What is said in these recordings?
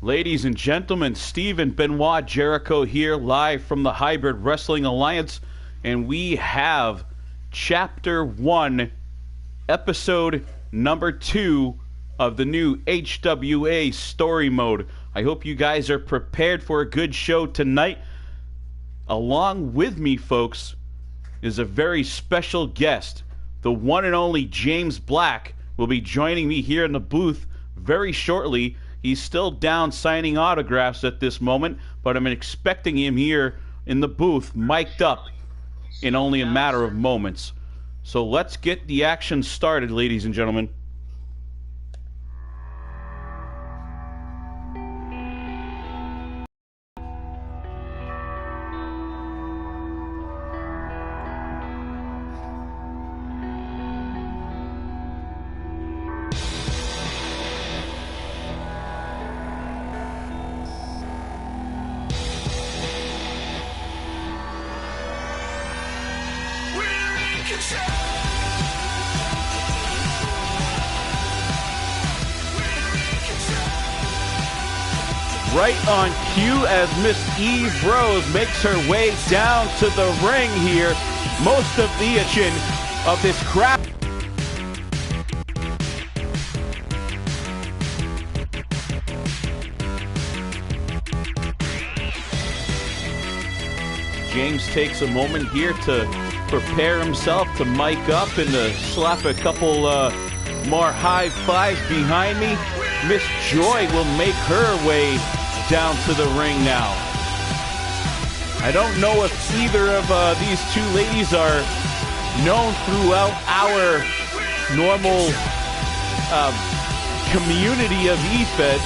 Ladies and gentlemen, Steven Benoit Jericho here, live from the Hybrid Wrestling Alliance, and we have Chapter 1, Episode number 2 of the new HWA Story Mode. I hope you guys are prepared for a good show tonight. Along with me, folks, is a very special guest. The one and only James Black will be joining me here in the booth very shortly. He's still down signing autographs at this moment, but I'm expecting him here in the booth, mic'd up, in only a matter of moments. So let's get the action started, ladies and gentlemen. Right on cue as Miss Eve Rose makes her way down to the ring here. Most of the action of this crowd. James takes a moment here to prepare himself to mic up and to slap a couple more high fives behind me. Miss Joy will make her way down to the ring now. I don't know if either of these two ladies are known throughout our normal community of E-Feds,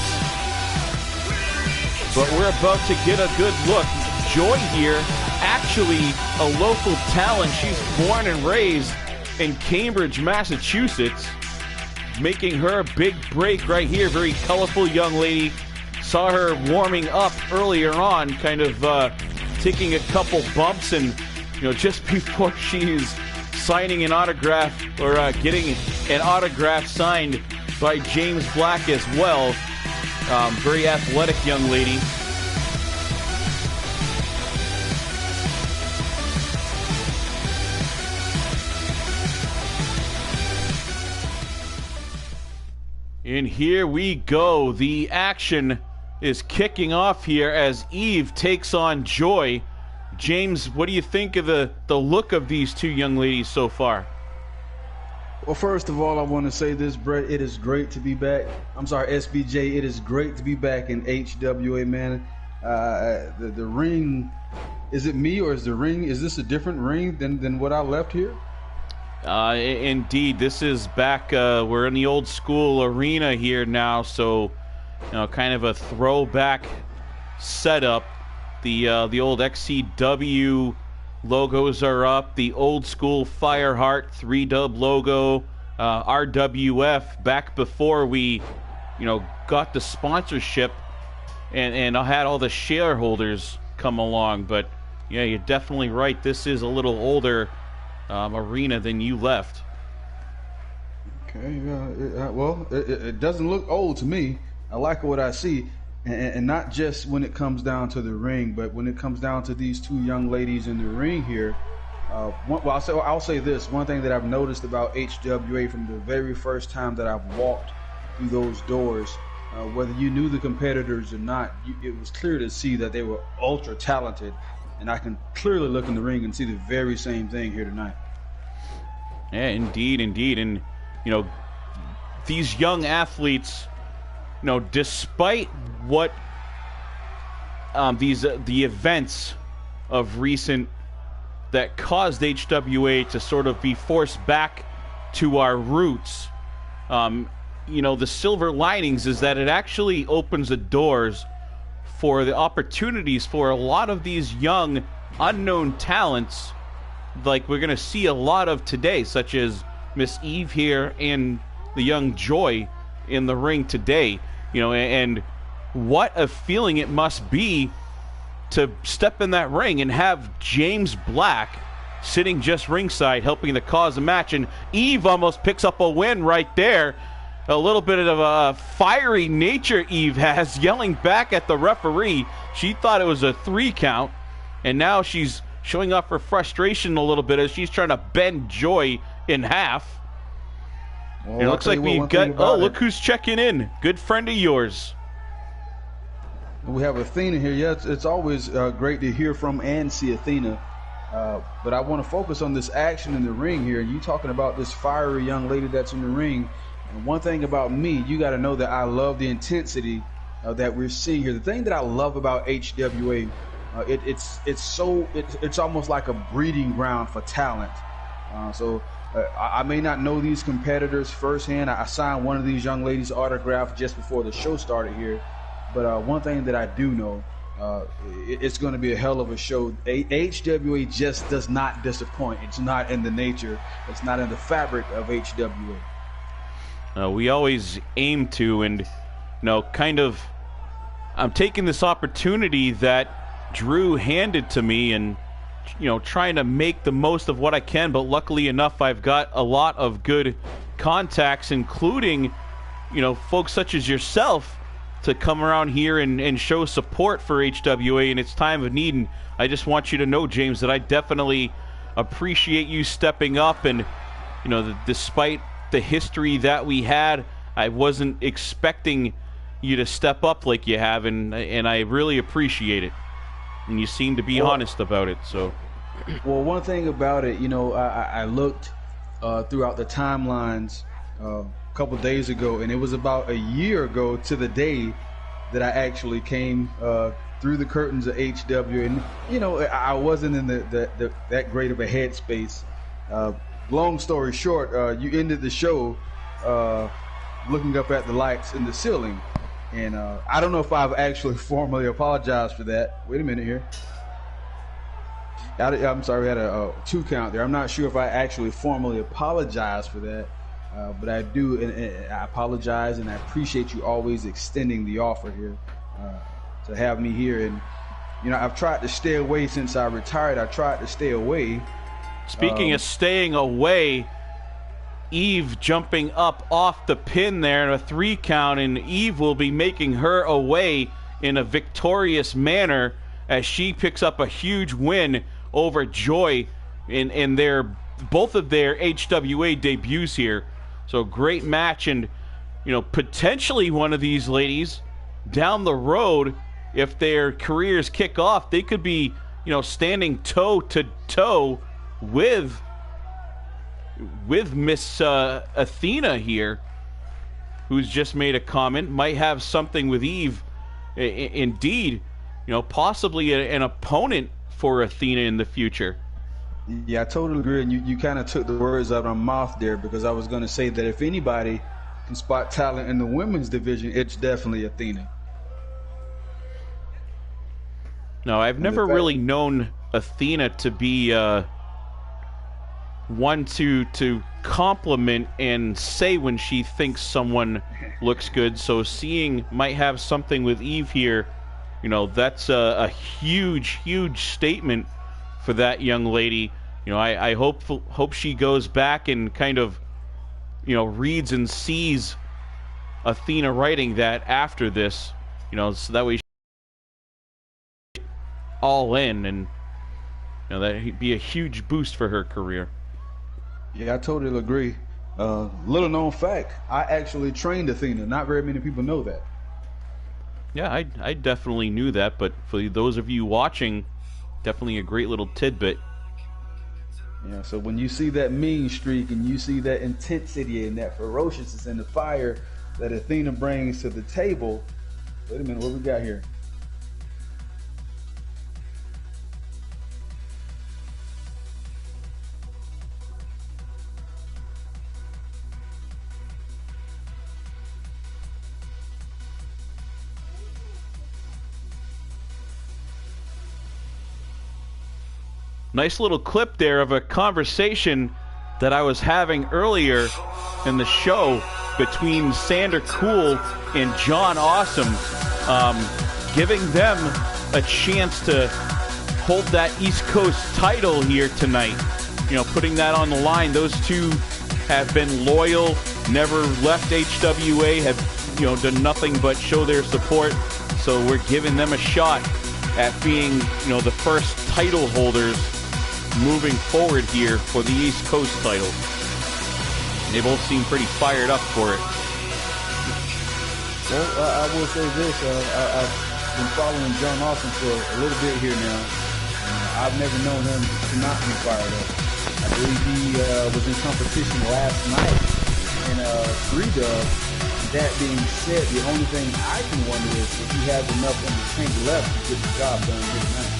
but we're about to get a good look. Joy here, actually a local talent. She's born and raised in Cambridge, Massachusetts, making her a big break right here. Very colorful young lady. Saw her warming up earlier on, kind of taking a couple bumps, and just before she's signing an autograph or getting an autograph signed by James Black as well. Very athletic young lady. And here we go. The action is kicking off here as Eve takes on Joy. James, what do you think of the look of these two young ladies so far? Well, first of all, I want to say this, Brett. It is great to be back. I'm sorry, SBJ. It is great to be back in HWA, man. The ring, is it me or is the ring, is this a different ring than what I left here? Indeed, this is back. We're in the old school arena here now, so kind of a throwback setup. The old XCW logos are up. The old school Fireheart 3-dub logo, RWF back before we, got the sponsorship and I had all the shareholders come along. But yeah, you're definitely right. This is a little older arena than you left. Okay, well, it doesn't look old to me. I like what I see, and not just when it comes down to the ring, but when it comes down to these two young ladies in the ring here. I'll say this. One thing that I've noticed about HWA from the very first time that I've walked through those doors, whether you knew the competitors or not, it was clear to see that they were ultra talented, and I can clearly look in the ring and see the very same thing here tonight. Yeah, indeed, and these young athletes, despite what the events of recent that caused HWA to sort of be forced back to our roots, the silver linings is that it actually opens the doors for the opportunities for a lot of these young unknown talents, like we're going to see a lot of today, such as Miss Eve here and the young Joy in the ring today. And what a feeling it must be to step in that ring and have James Black sitting just ringside helping to cause the match. And Eve almost picks up a win right there. a little bit of a fiery nature Eve has, yelling back at the referee. She thought it was a 3 count, and now she's showing off her frustration a little bit as she's trying to bend Joy in half. Well, it looks like we've got, look who's checking in. Good friend of yours. We have Athena here. Yeah, it's always great to hear from and see Athena. But I want to focus on this action in the ring here. You talking about this fiery young lady that's in the ring. And one thing about me, you got to know that I love the intensity that we're seeing here. The thing that I love about HWA, it's almost like a breeding ground for talent. I may not know these competitors firsthand. I signed one of these young ladies' autograph just before the show started here. But one thing that I do know, it's going to be a hell of a show. HWA just does not disappoint. It's not in the nature. It's not in the fabric of HWA. We always aim to, and I'm taking this opportunity that Drew handed to me, and trying to make the most of what I can. But luckily enough, I've got a lot of good contacts, including folks such as yourself, to come around here and show support for HWA in its time of need. And I just want you to know, James, that I definitely appreciate you stepping up. And despite the history that we had, I wasn't expecting you to step up like you have, and I really appreciate it. And you seem to be honest about it. So, well, one thing about it, I looked throughout the timelines a couple days ago, and it was about a year ago to the day that I actually came through the curtains of HW, and I wasn't in that great of a headspace. Long story short, you ended the show looking up at the lights in the ceiling. And I don't know if I've actually formally apologized for that. Wait a minute here. I'm sorry, we had a 2 count there. I'm not sure if I actually formally apologized for that. But I do, and I apologize, and I appreciate you always extending the offer here to have me here. And, I've tried to stay away since I retired. I tried to stay away. Speaking of staying away, Eve jumping up off the pin there in a 3 count, and Eve will be making her away in a victorious manner as she picks up a huge win over Joy in both of their HWA debuts here. So great match, and potentially one of these ladies down the road, if their careers kick off, they could be standing toe to toe with Miss Athena here, who's just made a comment, might have something with Eve. Indeed, possibly an opponent for Athena in the future. Yeah, I totally agree, and you kind of took the words out of my mouth there, because I was going to say that if anybody can spot talent in the women's division, it's definitely Athena. No, I've never really known Athena to be one to compliment and say when she thinks someone looks good. So seeing might have something with Eve here, that's a huge statement for that young lady. I hope she goes back and kind of reads and sees Athena writing that after this, so that way she all in, and that'd be a huge boost for her career. Yeah, I totally agree. Little known fact, I actually trained Athena. Not very many people know that. Yeah, I definitely knew that, but for those of you watching, definitely a great little tidbit. Yeah, so when you see that mean streak and you see that intensity and that ferociousness and the fire that Athena brings to the table, wait a minute, what we got here? Nice little clip there of a conversation that I was having earlier in the show between Sander Cool and John Awesome, giving them a chance to hold that East Coast title here tonight. Putting that on the line. Those two have been loyal, never left HWA, have done nothing but show their support. So we're giving them a shot at being the first title holders moving forward here for the East Coast title. They both seem pretty fired up for it. Well, I will say this. I've been following John Austin for a little bit here now. I've never known him to not be fired up. I believe he was in competition last night in 3-dub. That being said, the only thing I can wonder is if he has enough in the tank left to get the job done here tonight.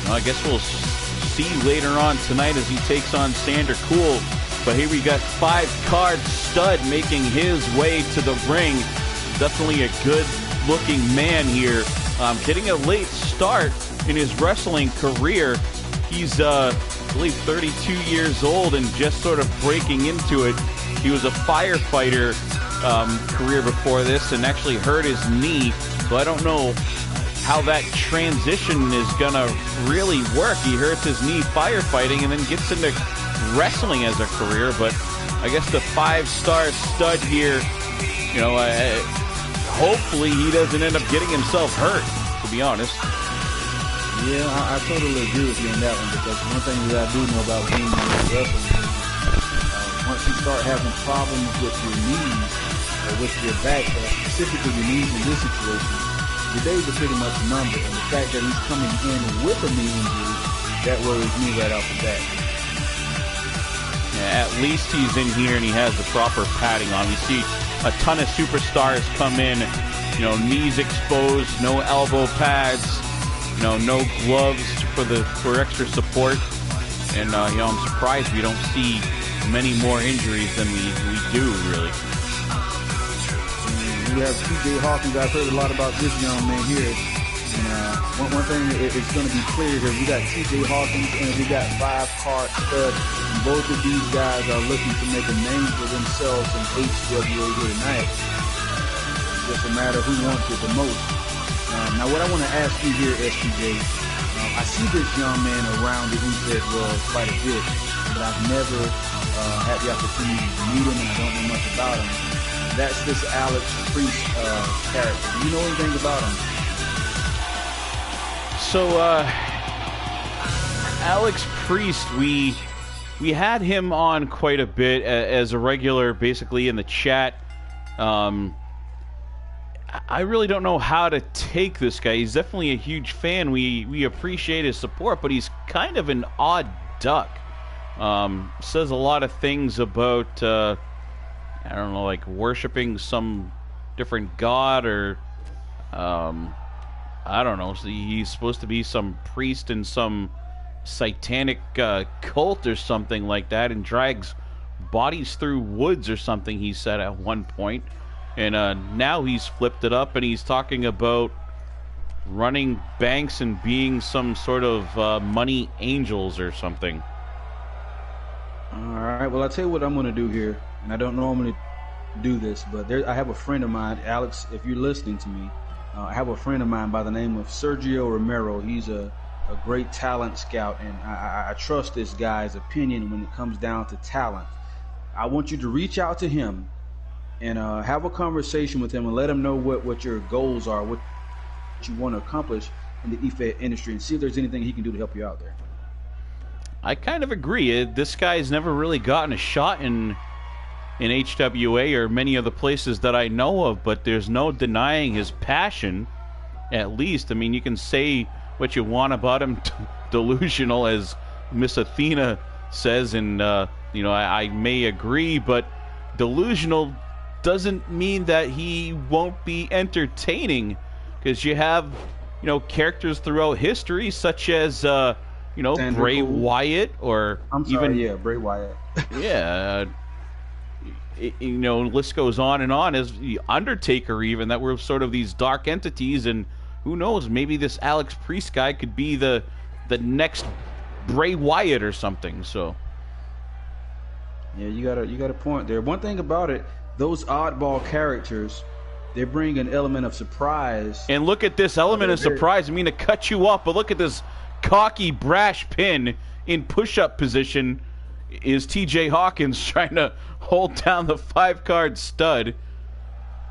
Well, I guess we'll see later on tonight as he takes on Sander Cool. But here we got 5-card Stud making his way to the ring. Definitely a good-looking man here. Getting a late start in his wrestling career. He's, I believe, 32 years old and just sort of breaking into it. He was a firefighter career before this and actually hurt his knee. So I don't know how that transition is going to really work. He hurts his knee firefighting and then gets into wrestling as a career. But I guess the 5-star Stud here, hopefully he doesn't end up getting himself hurt, to be honest. Yeah, I totally agree with you on that one, because one thing that I do know about being in wrestling is once you start having problems with your knees or with your back, specifically your knees in this situation, your days are pretty much numbered. And the fact that he's coming in with a knee injury, that worries me right off the bat. Yeah, at least he's in here and he has the proper padding on. You see a ton of superstars come in, knees exposed, no elbow pads, no gloves for extra support. And I'm surprised we don't see many more injuries than we do, really. We have TJ Hawkins. I've heard a lot about this young man here. And one thing it's going to be clear here, we got TJ Hawkins and we got 5-card Stud. And both of these guys are looking to make a name for themselves in HWA here tonight. It's just a matter who wants it the most. Now, what I want to ask you here, STJ, I see this young man around the Internet world quite a bit, but I've never had the opportunity to meet him, and I don't know much about him. That's this Alex Priest character. Do you know anything about him? So, Alex Priest, we had him on quite a bit as a regular, basically, in the chat. I really don't know how to take this guy. He's definitely a huge fan. We appreciate his support, but he's kind of an odd duck. Says a lot of things about, I don't know, like worshiping some different god or, I don't know. So he's supposed to be some priest in some satanic cult or something like that, and drags bodies through woods or something, he said at one point. And now he's flipped it up and he's talking about running banks and being some sort of money angels or something. All right. Well, I'll tell you what I'm going to do here. And I don't normally do this, but I have a friend of mine, Alex, if you're listening to me, I have a friend of mine by the name of Sergio Romero. He's a great talent scout, and I trust this guy's opinion when it comes down to talent. I want you to reach out to him and have a conversation with him and let him know what your goals are, what you want to accomplish in the EFED industry, and see if there's anything he can do to help you out there. I kind of agree. This guy's never really gotten a shot in HWA or many of the places that I know of, but there's no denying his passion, at least. I mean, you can say what you want about him, delusional, as Miss Athena says, and, I may agree, but delusional doesn't mean that he won't be entertaining, because you have, characters throughout history, such as, Bray Wyatt, or Bray Wyatt. Yeah, list goes on and on, as the Undertaker even, that were sort of these dark entities, and who knows, maybe this Alex Priest guy could be the next Bray Wyatt or something. So yeah, you got a point there. One thing about it, those oddball characters, they bring an element of surprise. And look at this element of surprise. I mean, to cut you off, but look at this cocky, brash pin in push-up position. is TJ Hawkins trying to hold down the 5-card stud.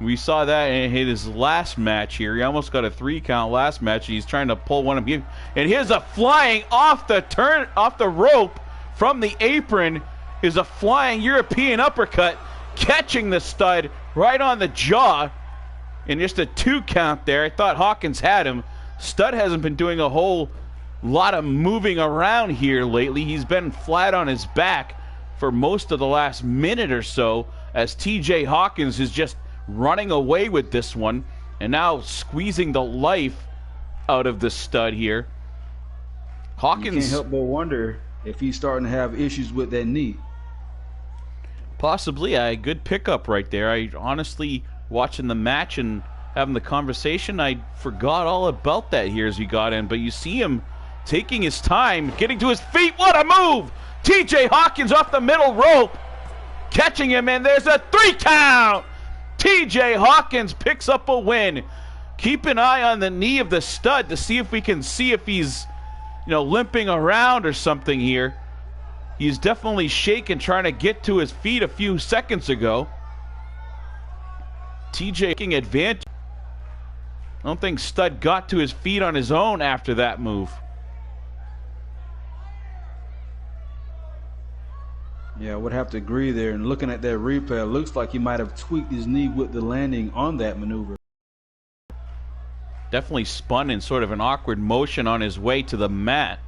We saw that in his last match here. He almost got a 3 count last match. He's trying to pull one of them. And here's a flying off the rope from the apron. Is a flying European uppercut, catching the stud right on the jaw. And just a 2 count there. I thought Hawkins had him. Stud hasn't been doing a whole lot of moving around here lately. He's been flat on his back for most of the last minute or so, as TJ Hawkins is just running away with this one and now squeezing the life out of the stud here. Hawkins, you can't help but wonder if he's starting to have issues with that knee. Possibly. A good pickup right there. I honestly, watching the match and having the conversation, I forgot all about that here as he got in. But you see him taking his time, getting to his feet. What a move! TJ Hawkins off the middle rope, catching him, and there's a 3 count! TJ Hawkins picks up a win. Keep an eye on the knee of the stud to see if we can see if he's, limping around or something here. He's definitely shaking, trying to get to his feet a few seconds ago. TJ taking advantage. I don't think Stud got to his feet on his own after that move. Yeah, I would have to agree there. And looking at that replay, it looks like he might have tweaked his knee with the landing on that maneuver. Definitely spun in sort of an awkward motion on his way to the mat.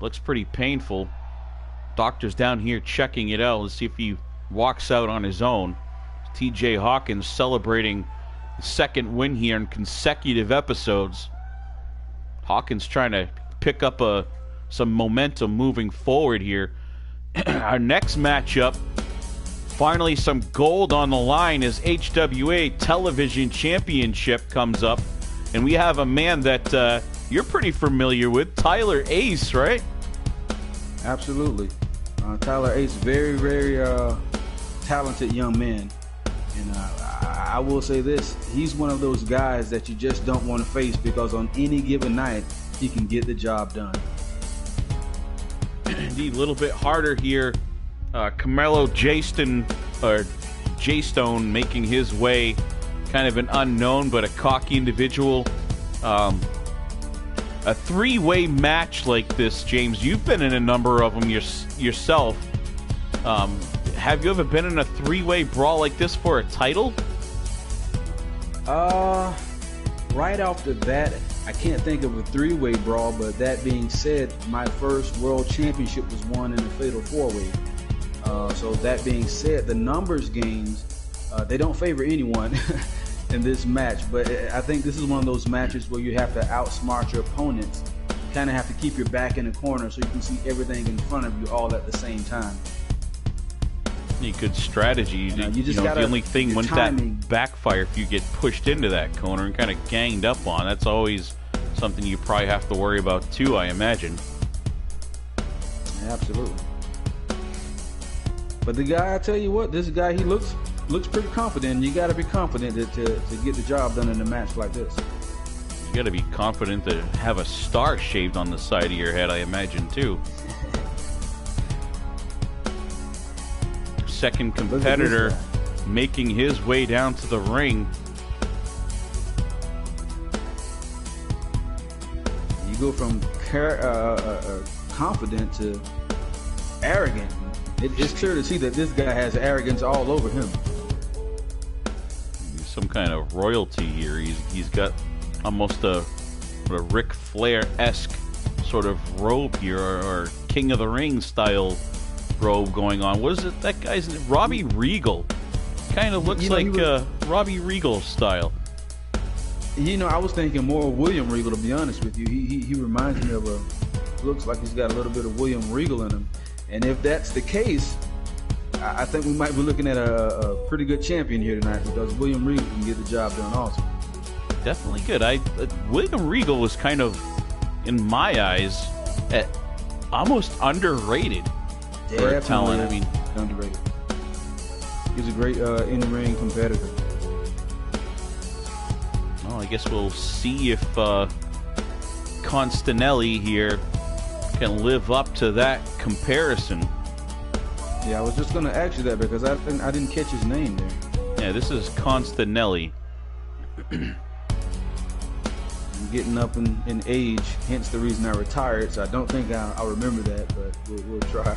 Looks pretty painful. Doctor's down here checking it out. Let's see if he walks out on his own. TJ Hawkins celebrating the 2nd win here in consecutive episodes. Hawkins trying to pick up some momentum moving forward here. Our next matchup, finally some gold on the line, as HWA Television Championship comes up. And we have a man that you're pretty familiar with, Tyler Ace, right? Absolutely. Tyler Ace, very, very talented young man. And I will say this, he's one of those guys that you just don't want to face, because on any given night, he can get the job done. Indeed, a little bit harder here. Carmelo J-Stone making his way, kind of an unknown but a cocky individual. A 3-way match like this, James, you've been in a number of them yourself. Have you ever been in a 3-way brawl like this for a title? Right off the bat, I can't think of a 3-way brawl, but that being said, my first world championship was won in a fatal 4-way. So that being said, the numbers games, they don't favor anyone in this match, but I think this is one of those matches where you have to outsmart your opponents. You kind of have to keep your back in the corner so you can see everything in front of you all at the same time. A good strategy. The only thing, wouldn't that backfire if you get pushed into that corner and kind of ganged up on? That's always something you probably have to worry about too, I imagine. Yeah, absolutely. But the guy, I tell you what, this guy, he looks pretty confident. You got to be confident to get the job done in a match like this. You got to be confident to have a star shaved on the side of your head, I imagine too. Second competitor making his way down to the ring. You go from confident to arrogant. It's clear to see that this guy has arrogance all over him. Some kind of royalty here. He's got almost a Ric Flair-esque sort of robe here, or King of the Ring style robe going on. What is it? That guy's name? Robbie Regal. Kind of looks like Robbie Regal style. I was thinking more of William Regal, to be honest with you. He reminds me of looks like he's got a little bit of William Regal in him. And if that's the case, I think we might be looking at a pretty good champion here tonight, because William Regal can get the job done also. Definitely good. William Regal was kind of, in my eyes, almost underrated. Yeah, talent. I mean, underrated. He's a great in-ring competitor. Well, I guess we'll see if Constanelli here can live up to that comparison. Yeah, I was just going to ask you that because I didn't catch his name there. Yeah, this is Constanelli. I'm getting up in age, hence the reason I retired. So I don't think I'll remember that, but we'll try.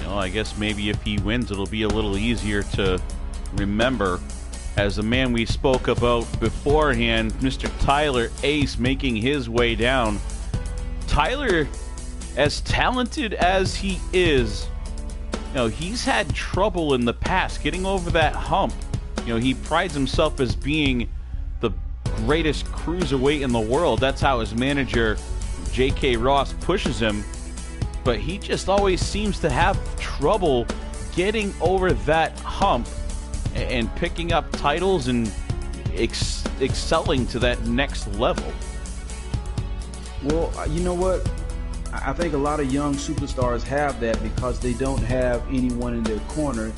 I guess maybe if he wins, it'll be a little easier to remember. As the man we spoke about beforehand, Mr. Tyler Ace, making his way down. Tyler, as talented as he is, he's had trouble in the past getting over that hump. He prides himself as being the greatest cruiserweight in the world. That's how his manager, J.K. Ross, pushes him. But he just always seems to have trouble getting over that hump and picking up titles and excelling to that next level. Well, you know what? I think a lot of young superstars have that because they don't have anyone in their corner,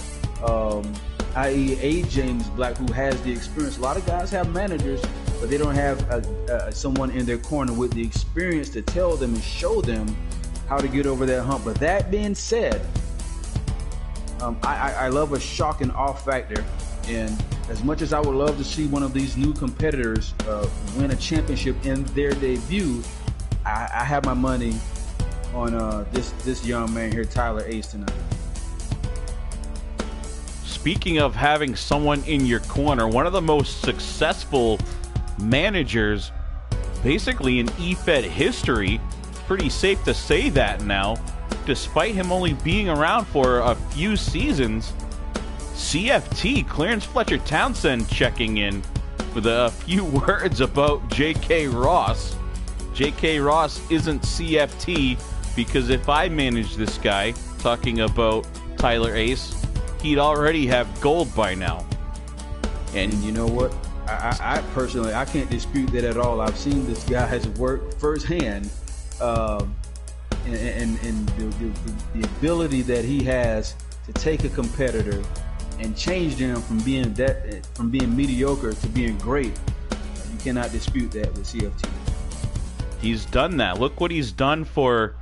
i.e. a James Black, who has the experience. A lot of guys have managers, but they don't have someone in their corner with the experience to tell them and show them how to get over that hump. But that being said, I love a shock and awe factor, and as much as I would love to see one of these new competitors win a championship in their debut, I have my money on this young man here, Tyler Ace, tonight. Speaking of having someone in your corner, one of the most successful managers basically in EFED history, pretty safe to say that now, despite him only being around for a few seasons. CFT, Clarence Fletcher Townsend, checking in with a few words about J.K. Ross. J.K. Ross isn't CFT because if I managed this guy, talking about Tyler Ace, he'd already have gold by now. And you know what? I personally, I can't dispute that at all. I've seen this guy's work firsthand. And the ability that he has to take a competitor and change them from being mediocre to being great, you cannot dispute that with CFT. He's done that. Look what he's done for,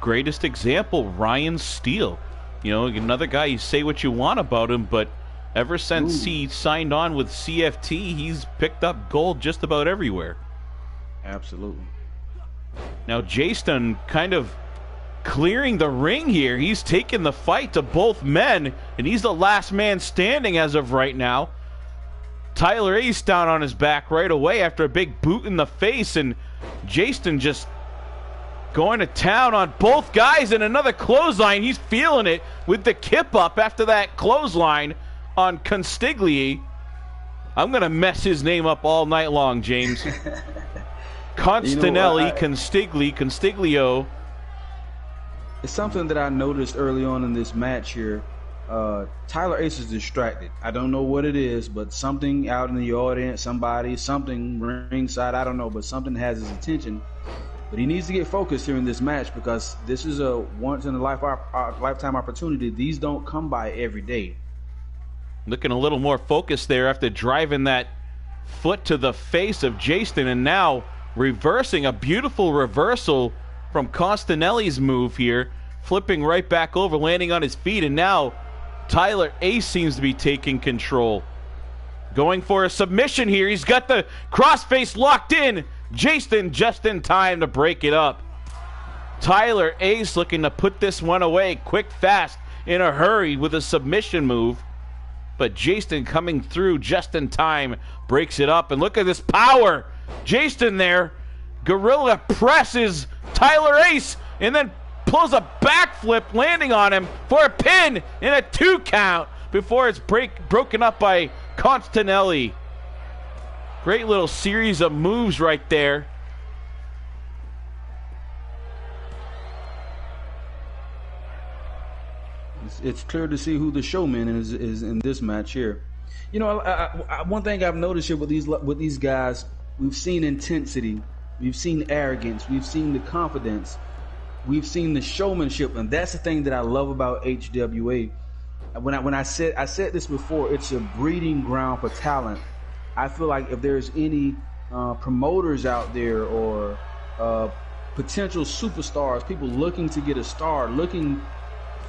greatest example, Ryan Steele. Another guy, you say what you want about him, but ever since he signed on with CFT, he's picked up gold just about everywhere. Absolutely. Now, Jason kind of clearing the ring here. He's taking the fight to both men, and he's the last man standing as of right now. Tyler Ace down on his back right away after a big boot in the face, and Jason just going to town on both guys, and another clothesline. He's feeling it with the kip up after that clothesline on Consigli. I'm going to mess his name up all night long, James. Constanelli, Constiglio. It's something that I noticed early on in this match here. Tyler Ace is distracted. I don't know what it is, but something out in the audience, something ringside, I don't know, but something has his attention. But he needs to get focused here in this match because this is a once-in-a-lifetime opportunity. These don't come by every day. Looking a little more focused there after driving that foot to the face of Jason, and now reversing a beautiful reversal from Constanelli's move here, flipping right back over, landing on his feet, and now Tyler Ace seems to be taking control. Going for a submission here. He's got the crossface locked in. Jason just in time to break it up. Tyler Ace looking to put this one away quick, fast, in a hurry with a submission move. But Jason coming through just in time, breaks it up. And look at this power. Jason there, gorilla presses Tyler Ace and then pulls a backflip, landing on him for a pin in a 2 count before it's broken up by Constanelli. Great little series of moves right there. It's clear to see who the showman is in this match here. One thing I've noticed here with these guys, we've seen intensity, we've seen arrogance, we've seen the confidence, we've seen the showmanship, and that's the thing that I love about HWA. When I said this before, it's a breeding ground for talent. I feel like if there's any promoters out there or potential superstars, people looking to get a star, looking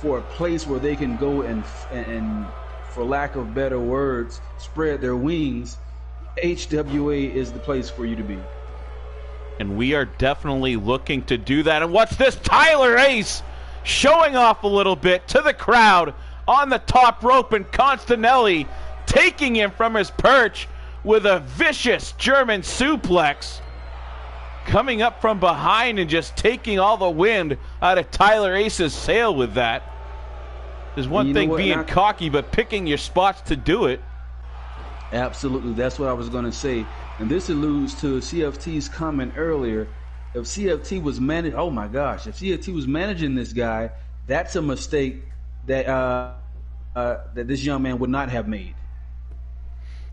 for a place where they can go and for lack of better words, spread their wings, HWA is the place for you to be. And we are definitely looking to do that. And what's this? Tyler Ace showing off a little bit to the crowd on the top rope, and Constanelli taking him from his perch with a vicious German suplex. Coming up from behind and just taking all the wind out of Tyler Ace's sail with that. There's one thing being cocky, but picking your spots to do it. Absolutely, that's what I was going to say. And this alludes to CFT's comment earlier. If CFT was if CFT was managing this guy, that's a mistake that that this young man would not have made.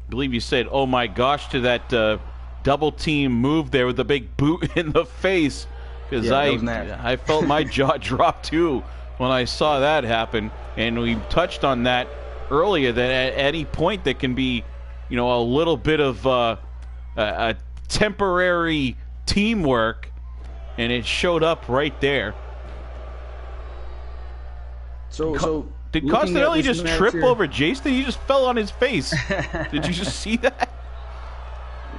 I believe you said, "Oh my gosh," to that double team move there with the big boot in the face, because I felt my jaw drop too when I saw that happen. And we touched on that earlier, that at any point there can be, you know, a little bit of a temporary teamwork, and it showed up right there. So did Constanelli just trip over Jason? He just fell on his face. Did you just see that?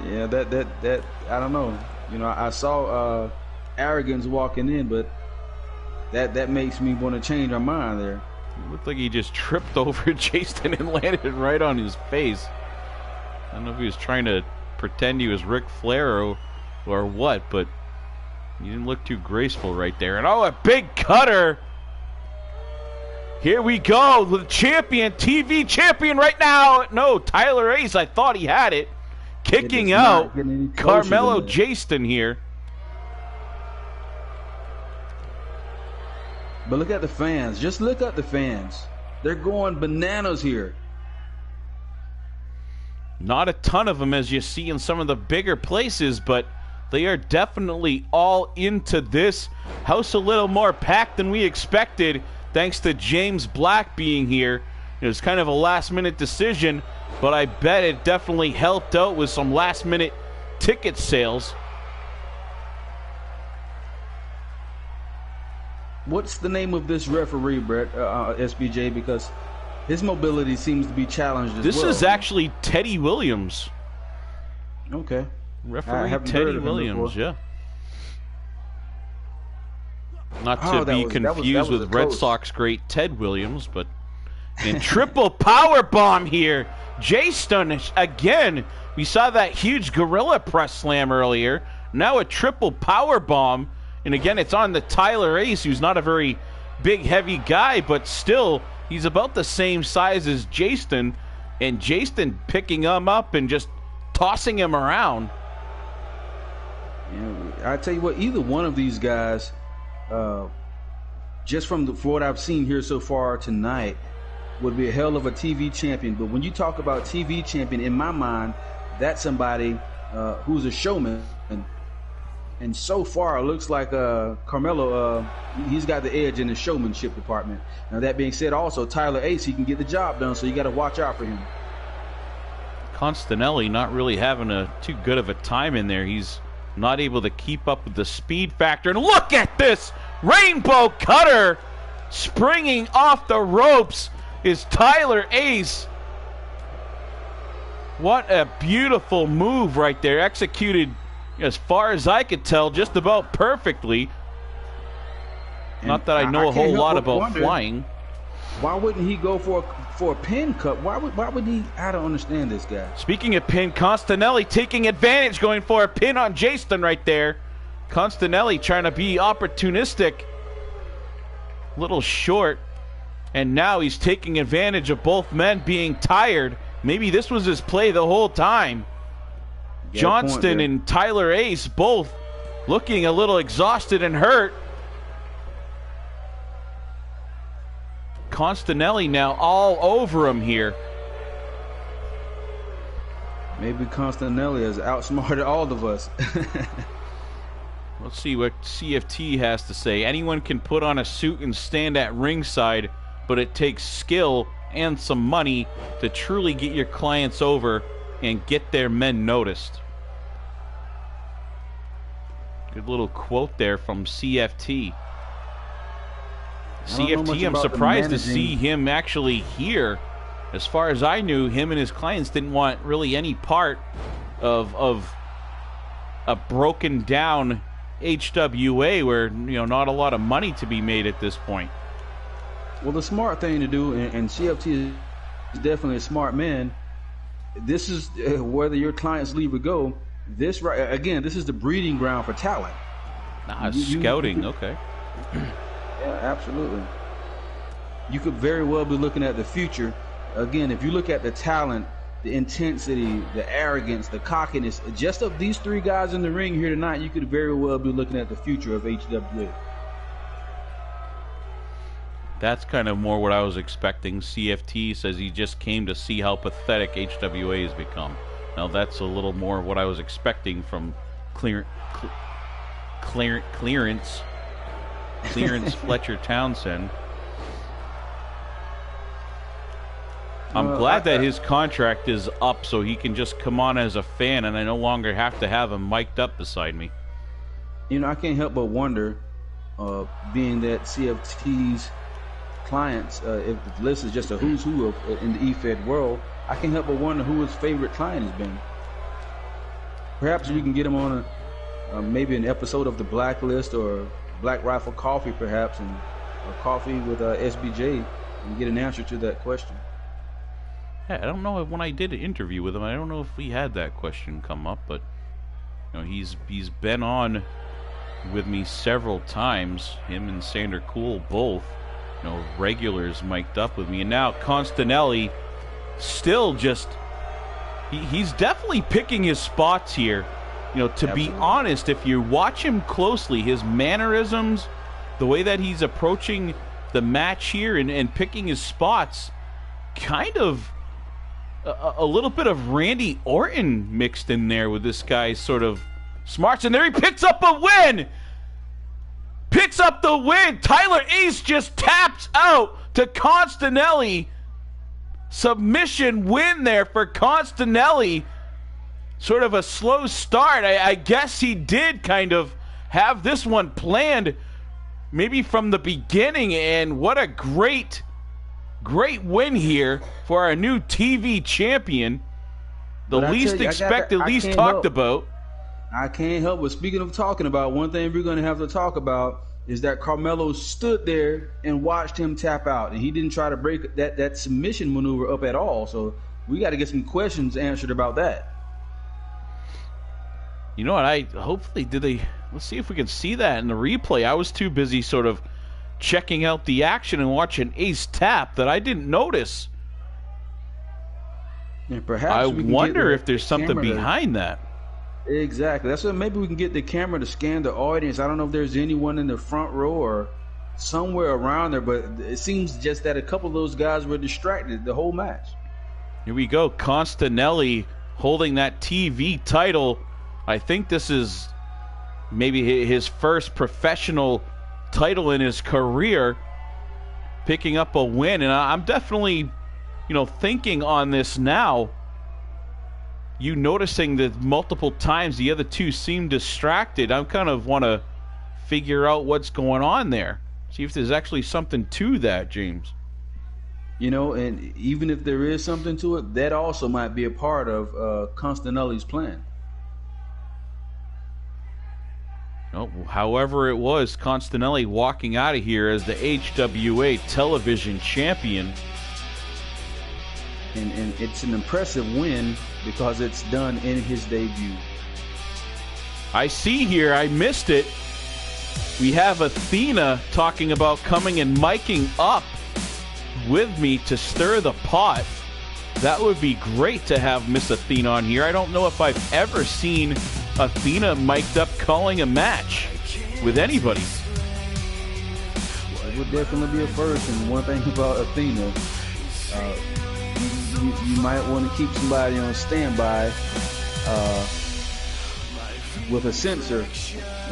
Yeah, that I don't know. You know, I saw arrogance walking in, but that makes me want to change our mind there. It looked like he just tripped over Jason and landed right on his face. I don't know if he was trying to pretend he was Ric Flair or what, but he didn't look too graceful right there. And a big cutter. Here we go, the champion, TV champion right now. No, Tyler Ace, I thought he had it. Kicking out Carmelo Jaston here. But look at the fans. Just look at the fans. They're going bananas here. Not a ton of them, as you see in some of the bigger places, but they are definitely all into this. House a little more packed than we expected, thanks to James Black being here. It was kind of a last-minute decision, but I bet it definitely helped out with some last-minute ticket sales. What's the name of this referee, Brett, SBJ? Because his mobility seems to be challenged as well. This is actually Teddy Williams. Okay. Referee Teddy Williams, yeah. Not to be confused with Red Sox great Ted Williams, but in triple power bomb here. Jaston again. We saw that huge gorilla press slam earlier. Now a triple power bomb. And again, it's on the Tyler Ace, who's not a very big, heavy guy, but still, he's about the same size as Jaston. And Jaston picking him up and just tossing him around. Yeah, I tell you what, either one of these guys, just from what I've seen here so far tonight, would be a hell of a TV champion. But when you talk about TV champion, in my mind, that's somebody who's a showman. And so far, it looks like Carmelo, he's got the edge in the showmanship department. Now, that being said, also, Tyler Ace, he can get the job done, so you got to watch out for him. Constanelli not really having too good of a time in there. He's not able to keep up with the speed factor. And look at this! Rainbow cutter springing off the ropes is Tyler Ace. What a beautiful move right there, executed, as far as I could tell, just about perfectly. And not that I know a whole lot about flying. Why wouldn't he go for a pin cut? Why would he? I don't understand this guy. Speaking of pin, Constanelli taking advantage, going for a pin on Jaston right there. Constanelli trying to be opportunistic. Little short. And now he's taking advantage of both men being tired. Maybe this was his play the whole time. Johnston and Tyler Ace both looking a little exhausted and hurt. Constanelli now all over him here. Maybe Constanelli has outsmarted all of us. Let's see what CFT has to say. Anyone can put on a suit and stand at ringside, but it takes skill and some money to truly get your clients over and get their men noticed. Good little quote there from CFT. CFT, I'm surprised to see him actually here. As far as I knew, him and his clients didn't want really any part of a broken down HWA where, not a lot of money to be made at this point. Well, the smart thing to do, and CFT is definitely a smart man, this is whether your clients leave or go, this is the breeding ground for talent. Scouting, okay. Yeah, absolutely. You could very well be looking at the future. Again, if you look at the talent, the intensity, the arrogance, the cockiness, just of these three guys in the ring here tonight, you could very well be looking at the future of HWA. That's kind of more what I was expecting. CFT says he just came to see how pathetic HWA has become. Now that's a little more what I was expecting from Clearance Fletcher Townsend. I'm glad that his contract is up so he can just come on as a fan and I no longer have to have him mic'd up beside me. I can't help but wonder, being that CFT's clients, if the list is just a who's who in the EFED world, I can't help but wonder who his favorite client has been. Perhaps we can get him on maybe an episode of The Blacklist or Black Rifle Coffee, perhaps, and Coffee with SBJ, and get an answer to that question. Yeah, I don't know if when I did an interview with him, I don't know if we had that question come up, but he's been on with me several times. Him and Sander Cool both, regulars mic'd up with me, and now Constanelli still just he's definitely picking his spots here. To Absolutely. Be honest, if you watch him closely, his mannerisms, the way that he's approaching the match here and picking his spots, kind of a little bit of Randy Orton mixed in there with this guy's sort of smarts. And there he picks up a win! Picks up the win! Tyler Ace just taps out to Constanelli. Submission win there for Constanelli. Sort of a slow start. I guess he did kind of have this one planned maybe from the beginning, and what a great win here for our new TV champion. The least expected, least talked about. I can't help but, speaking of talking about, one thing we're going to have to talk about is that Carmelo stood there and watched him tap out, and he didn't try to break that submission maneuver up at all. So we got to get some questions answered about that. You know what? Let's see if we can see that in the replay. I was too busy sort of checking out the action and watching Ace tap that I didn't notice. And perhaps I wonder if there's something behind that. Exactly. That's what maybe we can get the camera to scan the audience. I don't know if there's anyone in the front row or somewhere around there, but it seems just that a couple of those guys were distracted the whole match. Here we go. Constanelli holding that TV title. I think this is maybe his first professional title in his career, picking up a win. And I'm definitely, thinking on this now. You noticing that multiple times the other two seem distracted. I kind of want to figure out what's going on there. See if there's actually something to that, James. And even if there is something to it, that also might be a part of Constanelli's plan. However it was, Constanelli walking out of here as the HWA television champion. And it's an impressive win because it's done in his debut. I see here, I missed it. We have Athena talking about coming and miking up with me to stir the pot. That would be great to have Miss Athena on here. I don't know if I've ever seen Athena mic'd up calling a match with anybody. It would definitely be a first. And one thing about Athena, you might want to keep somebody on standby with a censor,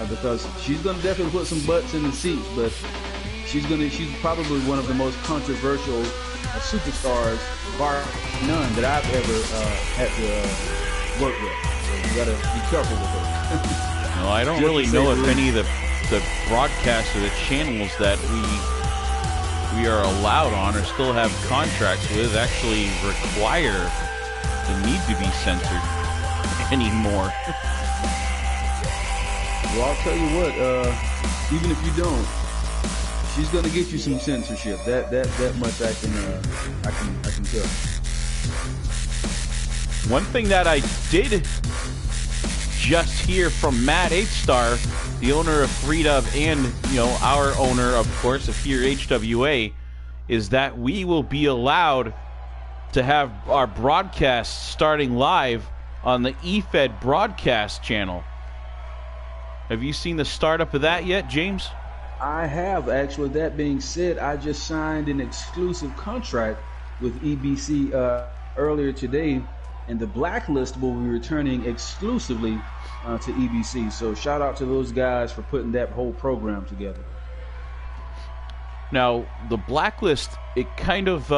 because she's going to definitely put some butts in the seats, but she's probably one of the most controversial superstars, bar none, that I've ever had to work with. So you got to be careful with her. No, I don't really know if any of the broadcasts or the channels that we we are allowed on or still have contracts with actually require the need to be censored anymore. Well, I'll tell you what, even if you don't, she's gonna get you some censorship. That much I can tell. One thing that I did just hear from Matt H-Star, the owner of 3Dub and our owner, of course, of here HWA, is that we will be allowed to have our broadcasts starting live on the EFED broadcast channel. Have you seen the startup of that yet, James? I have, actually. That being said, I just signed an exclusive contract with EBC earlier today, and the Blacklist will be returning exclusively to EBC. So shout out to those guys for putting that whole program together. Now, the Blacklist, it kind of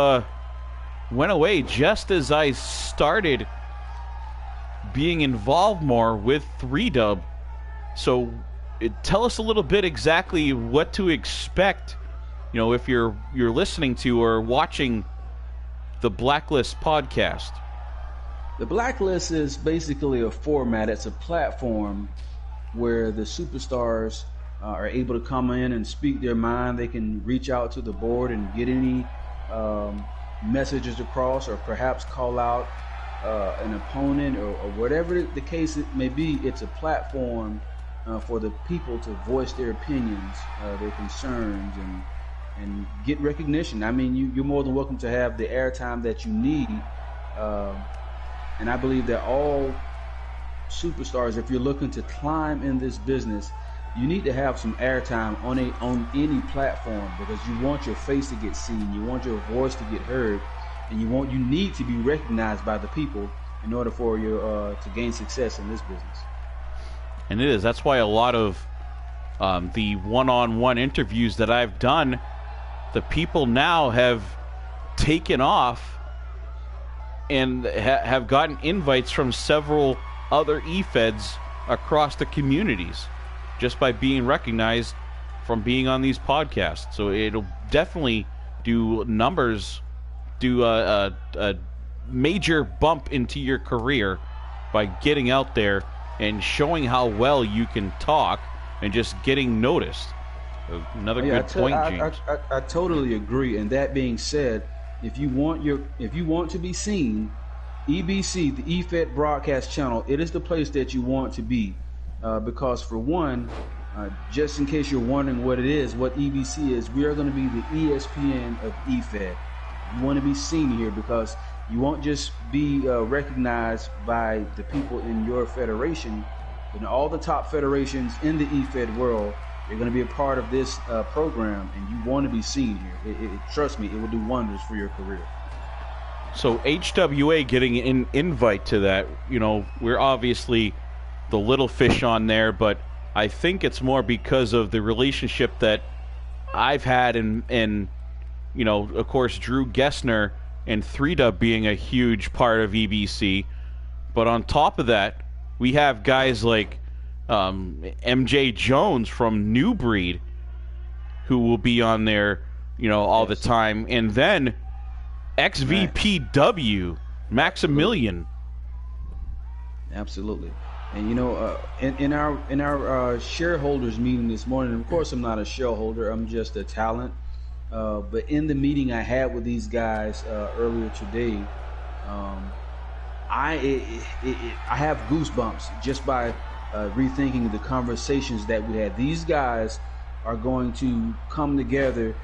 went away just as I started being involved more with 3Dub. So tell us a little bit exactly what to expect, if you're listening to or watching the Blacklist podcast. The Blacklist is basically a format. It's a platform where the superstars are able to come in and speak their mind. They can reach out to the board and get any messages across, or perhaps call out an opponent, or whatever the case it may be. It's a platform for the people to voice their opinions, their concerns, and get recognition. I mean, you're more than welcome to have the airtime that you need. And I believe that all superstars, if you're looking to climb in this business, you need to have some airtime on any platform, because you want your face to get seen, you want your voice to get heard, and you need to be recognized by the people in order for you to gain success in this business. And it is. That's why a lot of the one-on-one interviews that I've done, the people now have taken off and have gotten invites from several other EFEDs across the communities just by being recognized from being on these podcasts. So it'll definitely do numbers, do a major bump into your career by getting out there and showing how well you can talk and just getting noticed. Another good point, James. I totally agree. And that being said, if you want to be seen, EBC, the EFED broadcast channel, it is the place that you want to be, because for one, just in case you're wondering what EBC is, we are going to be the ESPN of EFED. You want to be seen here, because you won't just be recognized by the people in your federation, but in all the top federations in the EFED world. You're going to be a part of this program, and you want to be seen here. Trust me, it will do wonders for your career. So HWA getting an invite to that, we're obviously the little fish on there, but I think it's more because of the relationship that I've had and of course, Drew Gessner and 3Dub being a huge part of EBC. But on top of that, we have guys like MJ Jones from New Breed, who will be on there, all the time, and then XVPW Maximilian. Absolutely. And in our shareholders meeting this morning, of course I'm not a shareholder, I'm just a talent. But in the meeting I had with these guys earlier today, I have goosebumps just by rethinking the conversations that we had. These guys are going to come together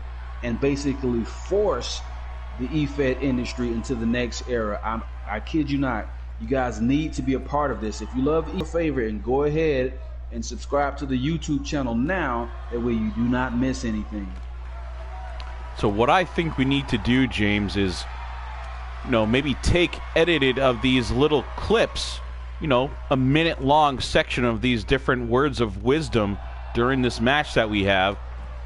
and basically force the EFED industry into the next era. I kid you not. You guys need to be a part of this. If you love your favorite, and go ahead and subscribe to the YouTube channel now. That way you do not miss anything. So what I think we need to do, James, is maybe take edited of these little clips, a minute-long section of these different words of wisdom during this match that we have,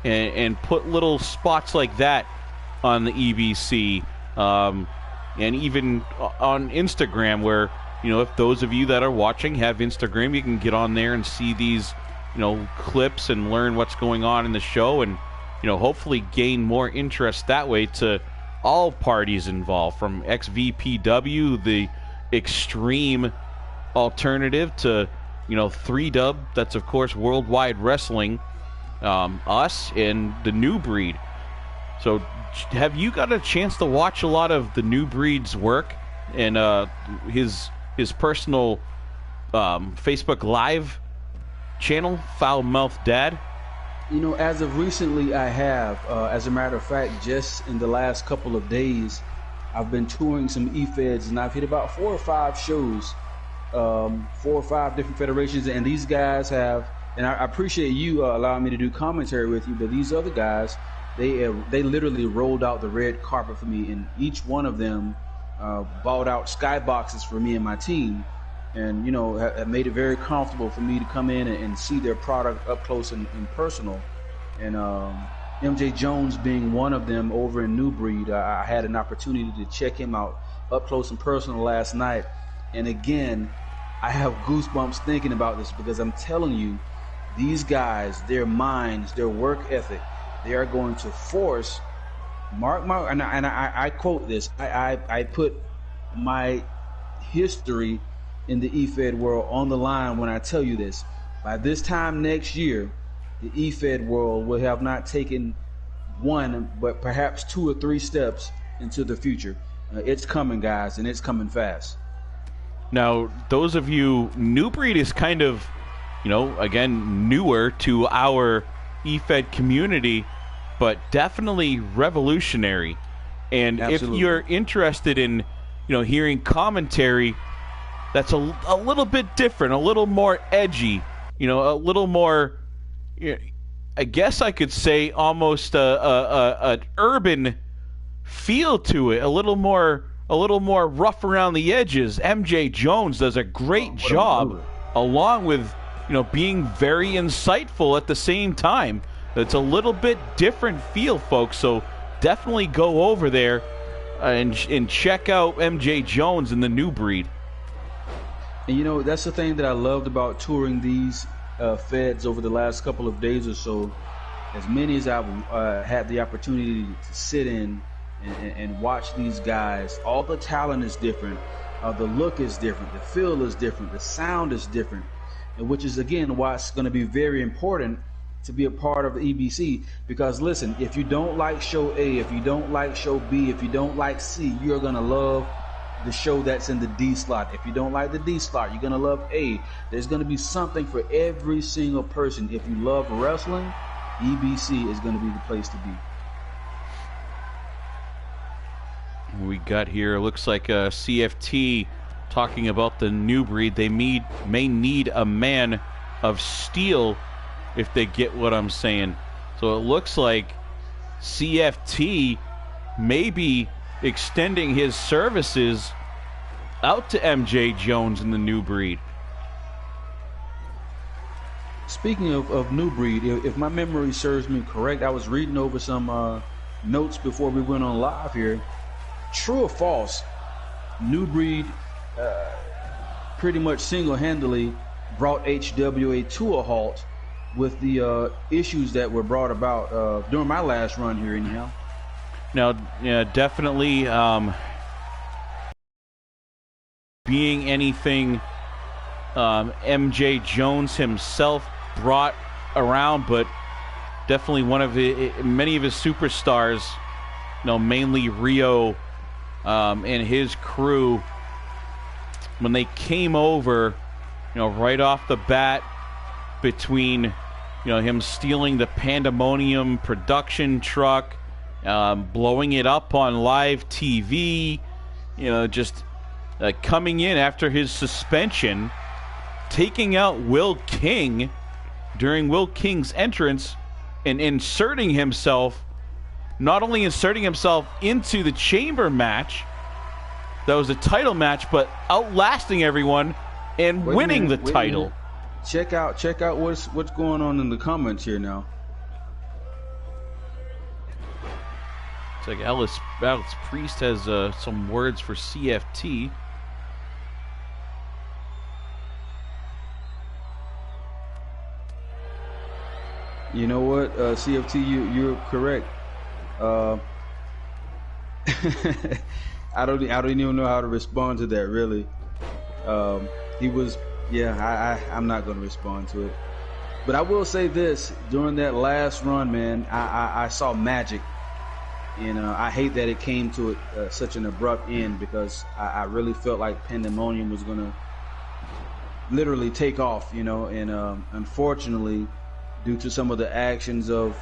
and put little spots like that on the EBC, and even on Instagram, where, if those of you that are watching have Instagram, you can get on there and see these, clips and learn what's going on in the show, and hopefully gain more interest that way to all parties involved, from XVPW, the extreme alternative, to 3Dub, that's of course Worldwide Wrestling, us, and the New Breed. So have you got a chance to watch a lot of the New Breed's work and his personal Facebook Live channel, Foul Mouth Dad? As of recently, I have. As a matter of fact, just in the last couple of days, I've been touring some E-Feds, and I've hit about 4 or 5 shows, 4 or 5 different federations, and these guys have, and I appreciate you allowing me to do commentary with you, but these other guys, they literally rolled out the red carpet for me, and each one of them bought out skyboxes for me and my team, and have made it very comfortable for me to come in and see their product up close and personal. And MJ Jones being one of them over in New Breed, I had an opportunity to check him out up close and personal last night. And again, I have goosebumps thinking about this, because I'm telling you, these guys, their minds, their work ethic, they are going to force, and I quote this, I put my history in the E-Fed world on the line when I tell you this. By this time next year, the E-Fed world will have not taken 1, but perhaps 2 or 3 steps into the future. It's coming, guys, and it's coming fast. Now, those of you, New Breed is kind of, again, newer to our E-Fed community, but definitely revolutionary. And Absolutely. If you're interested in, hearing commentary that's a little bit different, a little more edgy, a little more, I guess I could say almost an urban feel to it, a little more rough around the edges. MJ Jones does a great job, along with being very insightful at the same time. It's a little bit different feel, folks. So definitely go over there and check out MJ Jones and the New Breed. And that's the thing that I loved about touring these feds over the last couple of days or so. As many as I've had the opportunity to sit in and watch these guys, all the talent is different, the look is different, the feel is different, the sound is different, and which is again why it's going to be very important to be a part of EBC. Because listen, if you don't like show A, if you don't like show B, if you don't like C, you're going to love the show that's in the D slot. If you don't like the D slot, you're going to love A. There's going to be something for every single person. If you love wrestling, EBC is going to be the place to be. We got here, looks like CFT talking about the New Breed. They may need a man of steel, if they get what I'm saying. So it looks like CFT may be extending his services out to MJ Jones and the New Breed. Speaking of New Breed, if my memory serves me correct, I was reading over some notes before we went on live here. True or false, New Breed pretty much single-handedly brought HWA to a halt with the issues that were brought about during my last run here anyhow. Now, definitely being anything MJ Jones himself brought around, but definitely one of many of his superstars, mainly Rio and his crew, when they came over, right off the bat, between him stealing the Pandemonium production truck, blowing it up on live TV, just coming in after his suspension, taking out Will King during Will King's entrance, and inserting himself, not only inserting himself into the chamber match, that was a title match, but outlasting everyone and winning the title. Check out what's going on in the comments here now. It's like Alex Priest has some words for CFT. You know what, CFT, you're correct. Uh, I don't even know how to respond to that, really. He was, yeah. I'm not going to respond to it. But I will say this: during that last run, man, I saw magic, and I hate that it came to such an abrupt end, because I really felt like Pandemonium was going to literally take off, you know. And unfortunately, due to some of the actions of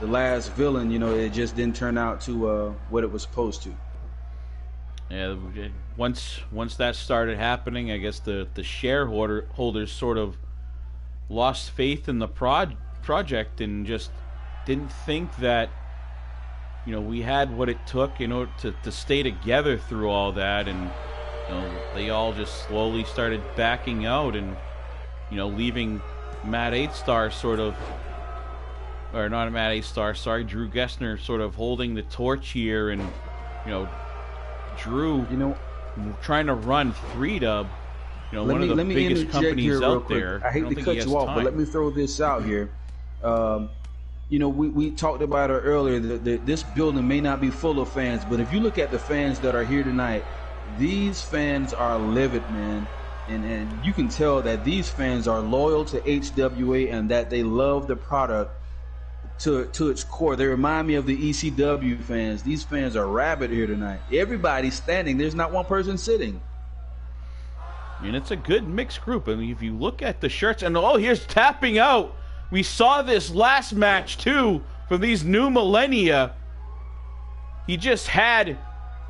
the last villain, you know, it just didn't turn out to what it was supposed to. Yeah, once that started happening, I guess the shareholders sort of lost faith in the project and just didn't think that, you know, we had what it took in order to stay together through all that. And, you know, they all just slowly started backing out and, you know, leaving Matt 8-Star sort of, or not Matt 8-Star, sorry, Drew Gessner sort of holding the torch here. And, you know, Drew, you know, trying to run 3-Dub, you know, one of the biggest companies out there. I hate to cut you off, but let me throw this out here. You know, we talked about it earlier, that this building may not be full of fans, but if you look at the fans that are here tonight, these fans are livid, man. And you can tell that these fans are loyal to HWA and that they love the product to its core. They remind me of the ECW fans. These fans are rabid here tonight. Everybody's standing. There's not one person sitting. And it's a good mixed group. I mean, if you look at the shirts, and here's tapping out. We saw this last match too from these New Millennia. He just had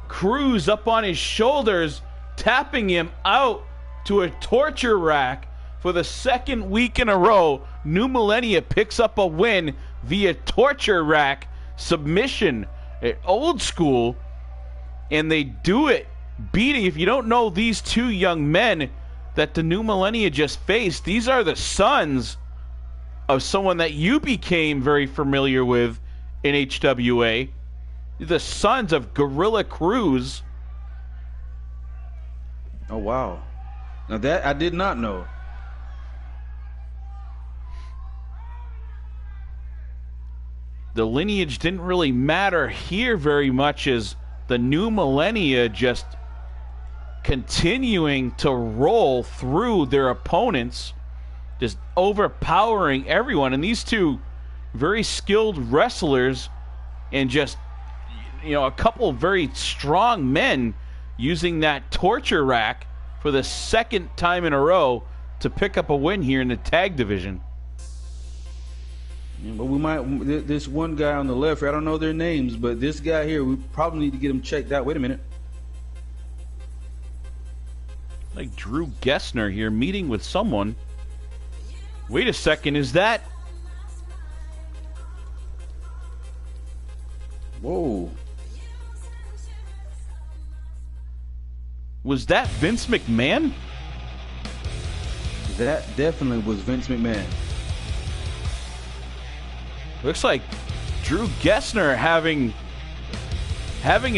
Cruz up on his shoulders, tapping him out to a torture rack for the second week in a row. New Millennia picks up a win via torture rack submission at Old School, and they do it beating. If you don't know these two young men that the New Millennia just faced, these are the sons of someone that you became very familiar with in HWA, the sons of Gorilla Cruz. Oh, wow. Now that I did not know. The lineage didn't really matter here very much, as the New Millennia just continuing to roll through their opponents, just overpowering everyone. And these two very skilled wrestlers, and just, you know, a couple very strong men using that torture rack for the second time in a row to pick up a win here in the tag division. Yeah, but we might, this one guy on the left, I don't know their names, but this guy here, we probably need to get him checked out. Wait a minute. Like Drew Gessner here meeting with someone. Wait a second, is that? Whoa. Was that Vince McMahon? That definitely was Vince McMahon. Looks like Drew Gessner having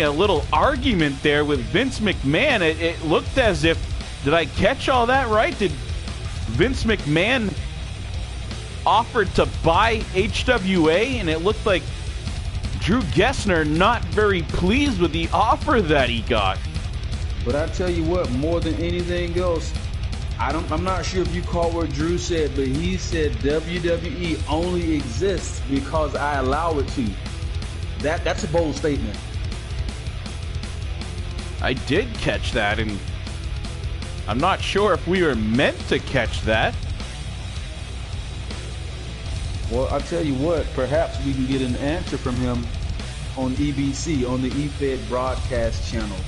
a little argument there with Vince McMahon. It looked as if, did I catch all that right? Did Vince McMahon offered to buy HWA, and it looked like Drew Gessner not very pleased with the offer that he got. But I tell you what, more than anything else, I'm not sure if you caught what Drew said, but he said WWE only exists because I allow it to. That's a bold statement. I did catch that, and I'm not sure if we were meant to catch that. Well, I'll tell you what, perhaps we can get an answer from him on EBC, on the eFed broadcast channel.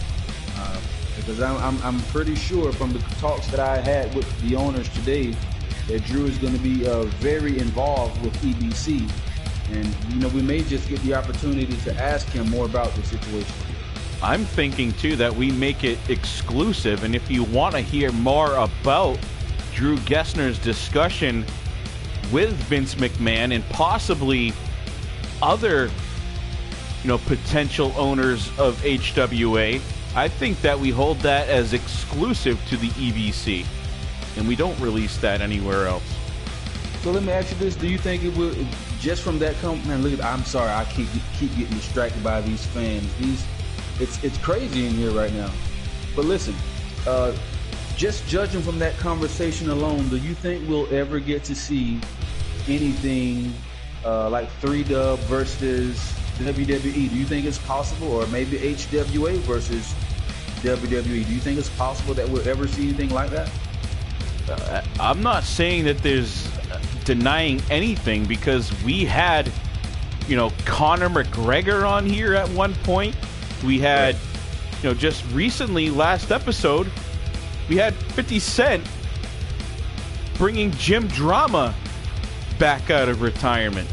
Because I'm pretty sure from the talks that I had with the owners today that Drew is going to be very involved with EBC. And, you know, we may just get the opportunity to ask him more about the situation. I'm thinking, too, that we make it exclusive. And if you want to hear more about Drew Gessner's discussion with Vince McMahon and possibly other, you know, potential owners of HWA, I think that we hold that as exclusive to the EBC, and we don't release that anywhere else. So let me ask you this: do you think it will, just from that man? Look, I'm sorry, I keep getting distracted by these fans. It's crazy in here right now. But listen, just judging from that conversation alone, do you think we'll ever get to see anything like 3Dub versus WWE? Do you think it's possible, or maybe HWA versus WWE? Do you think it's possible that we'll ever see anything like that? I'm not saying that there's denying anything, because we had, Conor McGregor on here at one point. We had, just recently, last episode, we had 50 Cent bringing Jim Drama back out of retirement.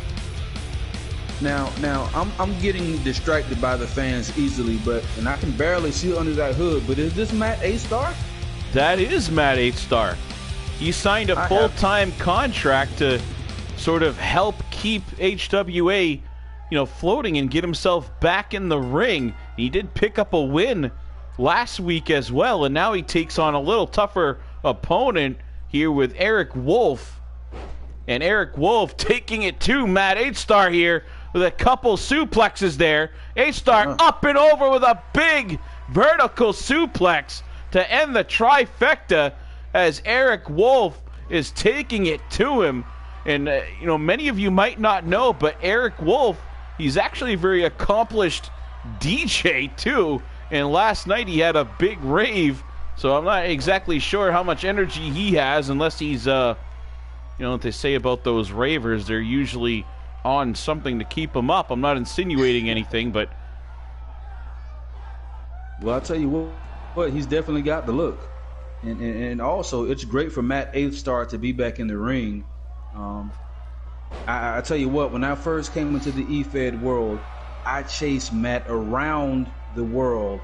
Now, I'm getting distracted by the fans easily, and I can barely see under that hood. But is this Matt A-Star? That is Matt A-Star. He signed a full-time contract to sort of help keep HWA, floating and get himself back in the ring. He did pick up a win last week as well, and now he takes on a little tougher opponent here with Eric Wolf. And Eric Wolf taking it to Matt A-Star here with a couple suplexes there. A-Star up and over with a big vertical suplex to end the trifecta, as Eric Wolf is taking it to him. And, many of you might not know, but Eric Wolf, he's actually a very accomplished DJ, too. And last night he had a big rave, so I'm not exactly sure how much energy he has, unless he's, what they say about those ravers, they're usually on something to keep them up. I'm not insinuating anything, but... Well, I'll tell you what, he's definitely got the look. And also, it's great for Matt A-Star to be back in the ring. I tell you what, when I first came into the E-Fed world, I chased Matt around the world.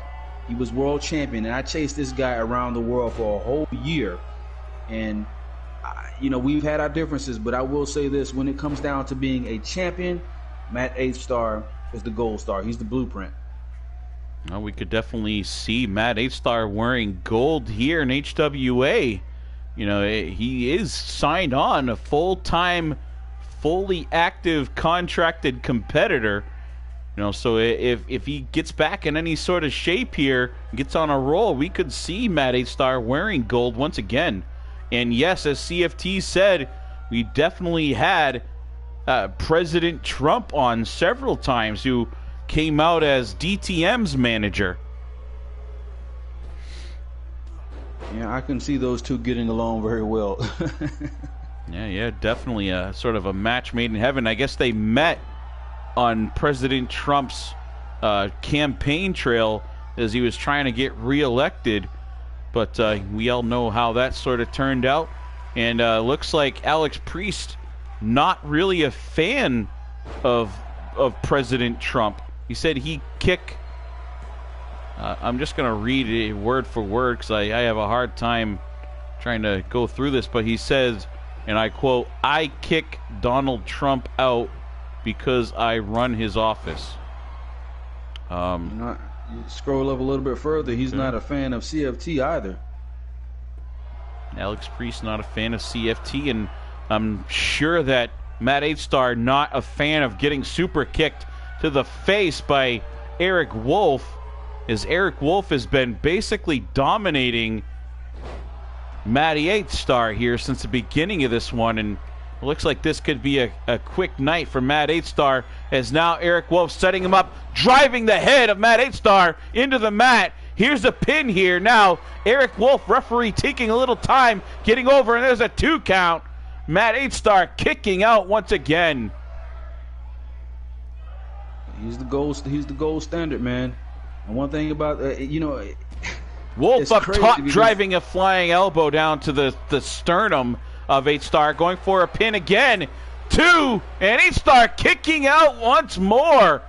He was world champion, and I chased this guy around the world for a whole year. And, we've had our differences, but I will say this. When it comes down to being a champion, Matt A-Star is the gold star. He's the blueprint. Well, we could definitely see Matt A-Star wearing gold here in HWA. He is signed on, a full-time, fully active, contracted competitor. So if he gets back in any sort of shape here, gets on a roll, we could see Matt A-Star wearing gold once again. And yes, as CFT said, we definitely had President Trump on several times, who came out as DTM's manager. Yeah, I can see those two getting along very well. Yeah, definitely a sort of a match made in heaven. I guess they met on President Trump's campaign trail as he was trying to get reelected, but we all know how that sort of turned out. And looks like Alex Priest not really a fan of President Trump. He said he kick. I'm just going to read it word for word, because I have a hard time trying to go through this. But he says, and I quote, "I kick Donald Trump out because I run his office." You scroll up a little bit further. He's not a fan of CFT either. Alex Priest not a fan of CFT, and I'm sure that Matt A-Star not a fan of getting super kicked to the face by Eric Wolf, as Eric Wolf has been basically dominating Matty A-Star here since the beginning of this one, and it looks like this could be a quick night for Matt A-Star, as now Eric Wolf setting him up, driving the head of Matt A-Star into the mat. Here's a pin here. Now Eric Wolf, referee, taking a little time getting over, and there's a 2 count. Matt A-Star kicking out once again. He's the gold standard, man. And one thing about Wolf up top, driving a flying elbow down to the sternum of A-Star, going for a pin again. 2, and A-Star kicking out once more.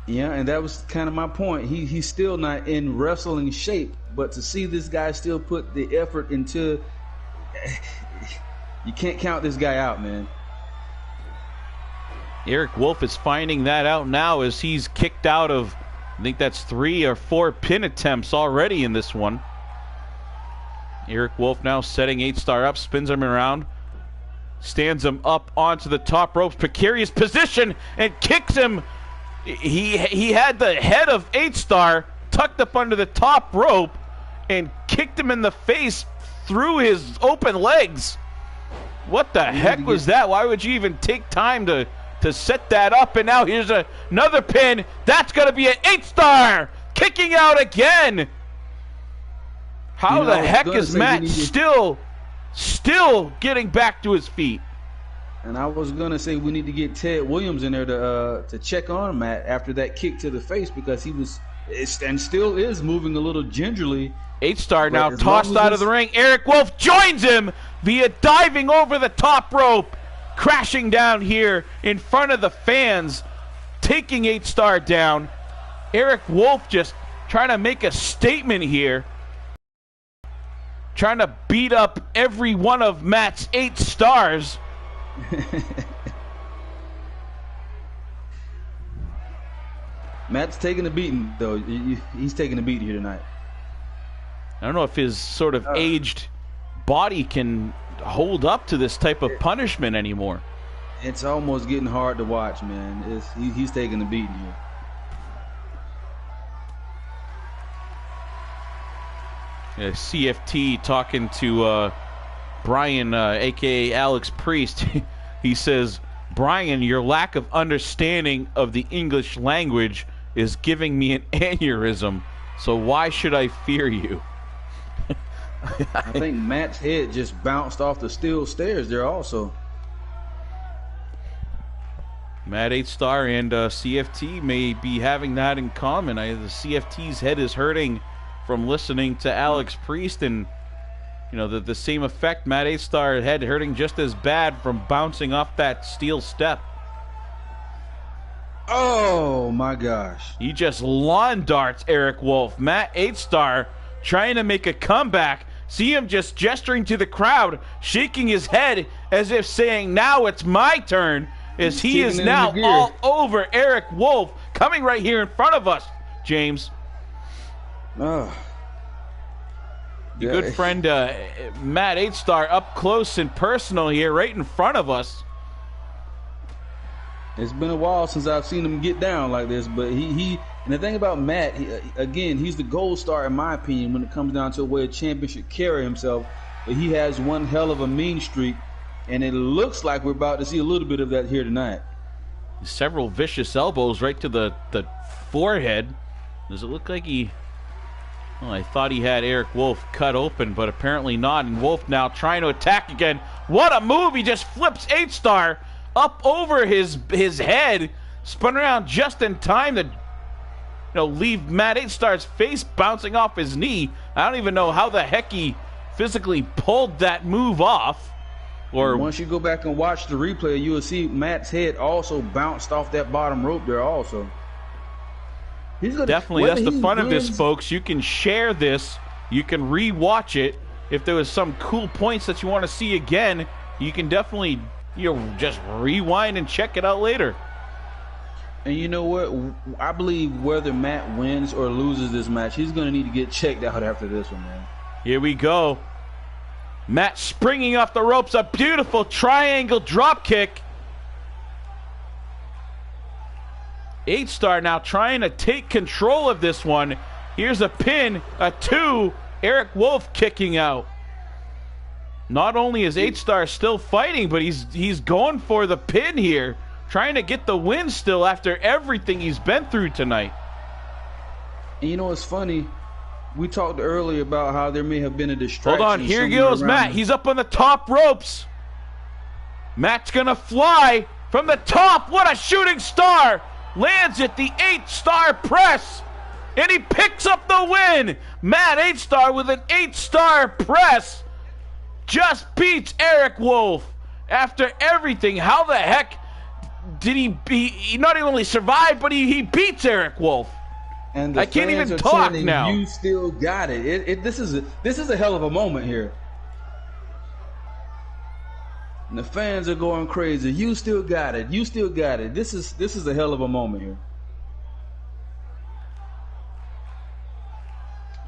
Yeah, and that was kind of my point. He's still not in wrestling shape, but to see this guy still put the effort into, you can't count this guy out, man. Eric Wolf is finding that out now, as he's kicked out of, I think that's 3 or 4 pin attempts already in this one. Eric Wolf now setting A-Star up, spins him around. Stands him up onto the top ropes. Precarious position and kicks him. He had the head of 8-Star tucked up under the top rope and kicked him in the face through his open legs. What the heck was that? Why would you even take time to set that up? And now here's another pin. That's going to be an 8-Star kicking out again. How the heck is Matt still getting back to his feet? And I was going to say we need to get Ted Williams in there to check on Matt after that kick to the face, because he was and still is moving a little gingerly. 8-Star now tossed out of the ring. Eric Wolf joins him via diving over the top rope, crashing down here in front of the fans, taking 8-Star down. Eric Wolf just trying to make a statement here, trying to beat up every one of Matt's 8 stars. Matt's taking a beating, though. He's taking a beating here tonight. I don't know if his sort of aged body can hold up to this type of punishment anymore. It's almost getting hard to watch, man. He's taking a beating here. Yeah, CFT talking to Brian, a.k.a. Alex Priest. He says, Brian, your lack of understanding of the English language is giving me an aneurysm, so why should I fear you? I think Matt's head just bounced off the steel stairs there also. Matt 8-Star and CFT may be having that in common. The CFT's head is hurting from listening to Alex Priest, and you know the same effect. Matt 8-Star head hurting just as bad from bouncing off that steel step. Oh my gosh. He just lawn darts Eric Wolf. Matt 8-Star trying to make a comeback. See him just gesturing to the crowd, shaking his head as if saying, now it's my turn, as he is now all over Eric Wolf, coming right here in front of us, James. Oh. Your good friend Matt 8-Star up close and personal here, right in front of us. It's been a while since I've seen him get down like this, but he and the thing about Matt, again, he's the gold star in my opinion when it comes down to a way a champion should carry himself. But he has one hell of a mean streak, and it looks like we're about to see a little bit of that here tonight. Several vicious elbows right to the forehead. Does it look like he... Well, I thought he had Eric Wolf cut open, but apparently not. And Wolf now trying to attack again. What a move! He just flips 8-Star up over his head, spun around just in time to leave Matt 8-Star's face bouncing off his knee. I don't even know how the heck he physically pulled that move off. Or once you go back and watch the replay, you will see Matt's head also bounced off that bottom rope there also. Definitely, that's the fun of this, folks. You can share this. You can re-watch it. If there was some cool points that you want to see again, you can definitely just rewind and check it out later. And you know what? I believe whether Matt wins or loses this match, he's going to need to get checked out after this one, man. Here we go. Matt springing off the ropes. A beautiful triangle drop kick. 8-Star now trying to take control of this one. Here's a pin, a 2. Eric Wolf kicking out. Not only is 8-Star still fighting, but he's going for the pin here. Trying to get the win still after everything he's been through tonight. And you know what's funny? We talked earlier about how there may have been a distraction. Hold on, here goes Matt. He's up on the top ropes. Matt's gonna fly from the top. What a shooting star! Lands at the 8-Star press, and he picks up the win. Matt 8-Star with an 8-Star press just beats Eric Wolf. After everything, how the heck did he not only survive, but he beats Eric Wolf? And I can't even talk now. You still got it. This is a hell of a moment here. And the fans are going crazy. You still got it. You still got it. This is a hell of a moment here.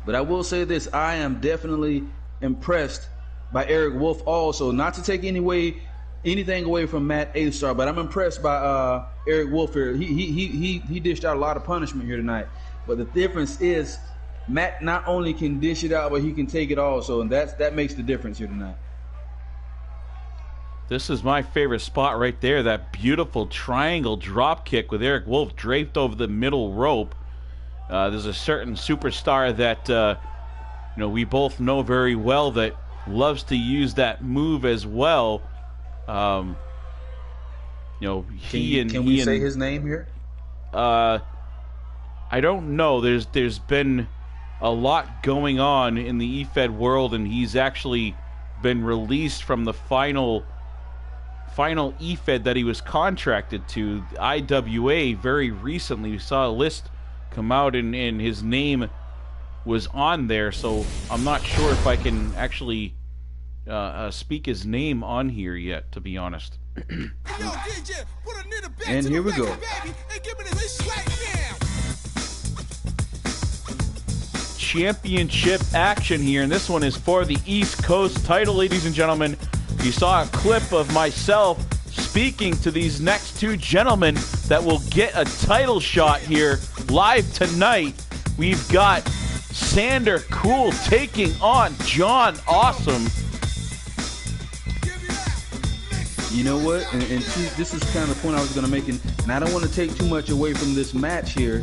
But I will say this: I am definitely impressed by Eric Wolf also. Not to take any anything away from Matt A-Star, but I'm impressed by Eric Wolf here. He dished out a lot of punishment here tonight. But the difference is Matt not only can dish it out, but he can take it also, and that makes the difference here tonight. This is my favorite spot right there, that beautiful triangle drop kick with Eric Wolf draped over the middle rope. There's a certain superstar that we both know very well that loves to use that move as well. Can we say his name here? I don't know. There's been a lot going on in the EFED world, and he's actually been released from the final EFED that he was contracted to, IWA, very recently. We saw a list come out, and his name was on there, so I'm not sure if I can actually speak his name on here yet, to be honest. And here we go. Championship action here, and this one is for the East Coast title, ladies and gentlemen. You saw a clip of myself speaking to these next two gentlemen that will get a title shot here live tonight. We've got Sander Cool taking on John Awesome. You know what? And see, this is kind of the point I was going to make, and I don't want to take too much away from this match here,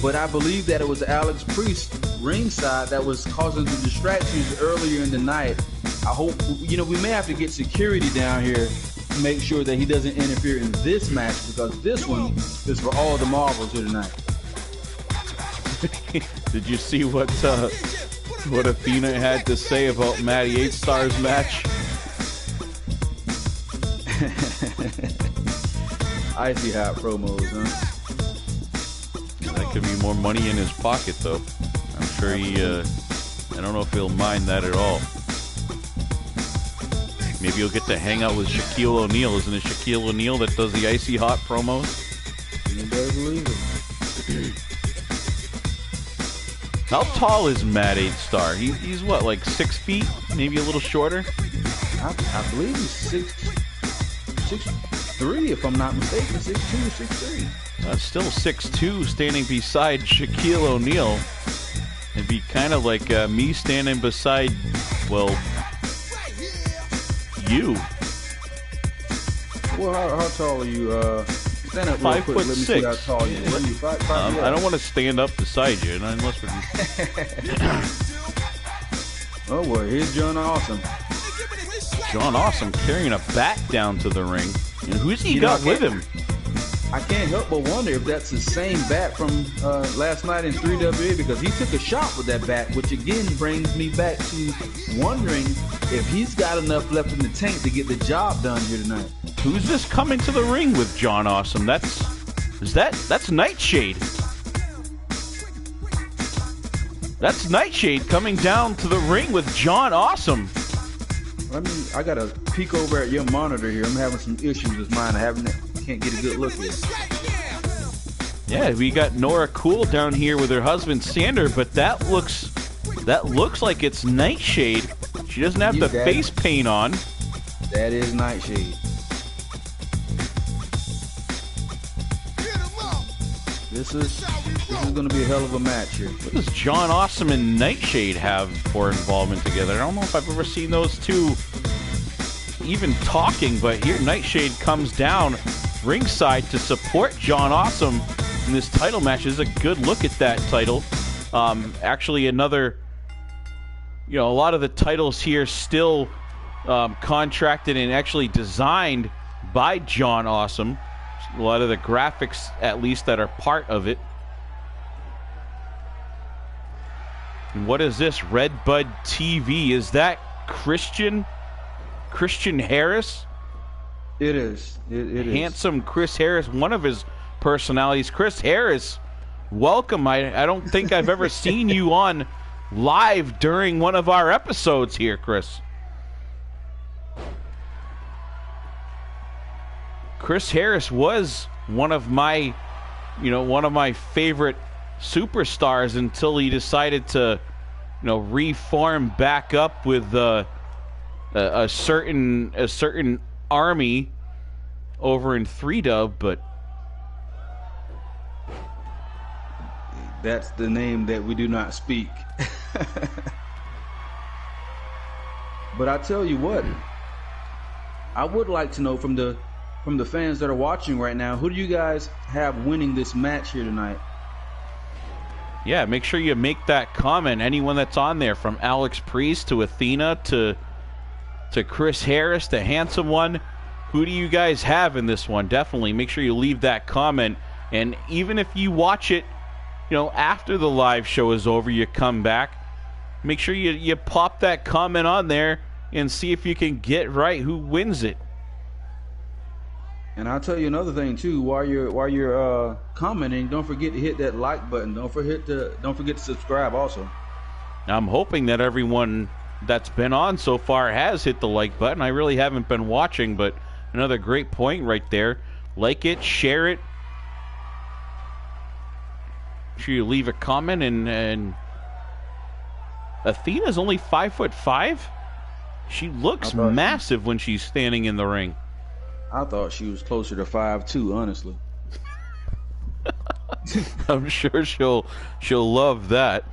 but I believe that it was Alex Priest ringside that was causing the distractions earlier in the night. I hope, we may have to get security down here to make sure that he doesn't interfere in this match, because this one is for all the marbles here tonight. Did you see what Athena had to say about Matty 8-Star's match? Icy hot promos, huh? That could be more money in his pocket, though. I'm sure I don't know if he'll mind that at all. Maybe he'll get to hang out with Shaquille O'Neal. Isn't it Shaquille O'Neal that does the icy hot promos? You better believe it. How tall is Matt 8-Star? He's what, like 6 feet? Maybe a little shorter? I believe he's 6'3", if I'm not mistaken. 6'2", 6'3". Still 6'2", standing beside Shaquille O'Neal. It'd be kind of like me standing beside, well, you. Well, how tall are you? Stand up 5'6". Let me see how tall you are. I don't want to stand up beside you, unless we're... Oh, boy, here's John Awesome. John Awesome carrying a bat down to the ring. And who's he got with him? I can't help but wonder if that's the same bat from last night in 3WA, because he took a shot with that bat, which again brings me back to wondering if he's got enough left in the tank to get the job done here tonight. Who's this coming to the ring with John Awesome? That's Nightshade. That's Nightshade coming down to the ring with John Awesome. I gotta peek over at your monitor here. I'm having some issues with mine. Can't get a good look at it. Yeah, we got Nora Cool down here with her husband Sander, but that looks like it's Nightshade. She doesn't have the face paint on. That is Nightshade. This is going to be a hell of a match here. What does John Awesome and Nightshade have for involvement together? I don't know if I've ever seen those two even talking, but here Nightshade comes down ringside to support John Awesome in this title match. This is a good look at that title. Actually, another, a lot of the titles here still contracted and actually designed by John Awesome. A lot of the graphics, at least, that are part of it. And what is this? Red Bud TV. Is that Christian Harris? It is. It is. Handsome Chris Harris, one of his personalities. Chris Harris, welcome. I don't think I've ever seen you on live during one of our episodes here, Chris. Chris Harris was one of my favorite superstars until he decided to, reform back up with a certain Army over in 3-Dub, but that's the name that we do not speak. But I tell you what, I would like to know from the fans that are watching right now, who do you guys have winning this match here tonight? Yeah, make sure you make that comment. Anyone that's on there, from Alex Priest to Athena to Chris Harris, the handsome one, who do you guys have in this one? Definitely make sure you leave that comment. And even if you watch it, after the live show is over, you come back, make sure you pop that comment on there and see if you can get right who wins it. And I'll tell you another thing too. While you're commenting, don't forget to hit that like button. Don't forget to subscribe also. I'm hoping that everyone that's been on so far has hit the like button. I really haven't been watching, but another great point right there. Like it, share it. Make sure you leave a comment. And Athena's only 5'5". She looks massive when she's standing in the ring. I thought she was closer to 5'2", honestly. I'm sure she'll love that.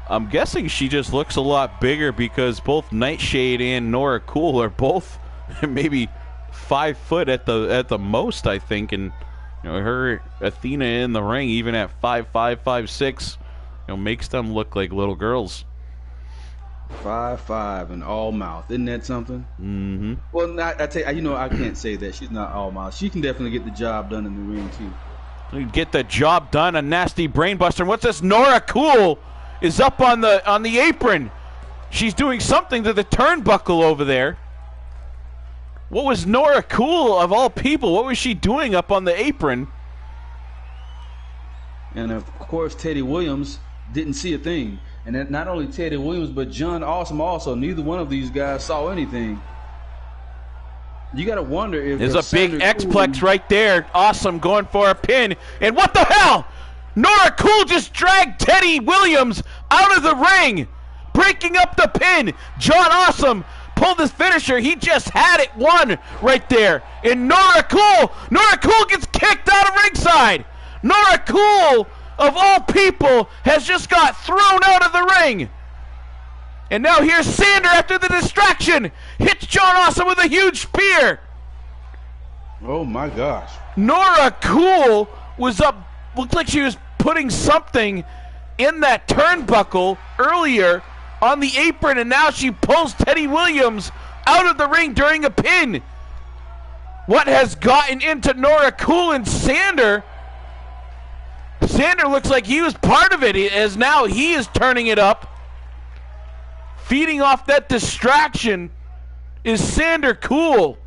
I'm guessing she just looks a lot bigger because both Nightshade and Nora Cool are both maybe 5 foot at the most, I think, and her Athena in the ring, even at 5'5", 5'6", makes them look like little girls. 5'5" and all mouth, isn't that something? Mm-hmm. Well, I tell you, I can't say that she's not all mouth. She can definitely get the job done in the ring too. Get the job done, a nasty brainbuster. And what's this? Nora Cool is up on the apron. She's doing something to the turnbuckle over there. What was Nora Cool, of all people, what was she doing up on the apron? And of course, Teddy Williams didn't see a thing. And not only Teddy Williams, but John Awesome also. Neither one of these guys saw anything. You got to wonder if there's a big X-Plex right there. Awesome going for a pin. And what the hell? Nora Cool just dragged Teddy Williams out of the ring, breaking up the pin. John Awesome pulled his finisher. He just had it won right there. And Nora Cool gets kicked out of ringside. Nora Cool, of all people, has just got thrown out of the ring. And now here's Sander after the distraction. Hits John Awesome with a huge spear. Oh my gosh. Nora Cool was up, looked like she was putting something in that turnbuckle earlier on the apron, and now she pulls Teddy Williams out of the ring during a pin. What has gotten into Nora Cool and Sander? Sander looks like he was part of it, as now he is turning it up. Feeding off that distraction is Sander Cool.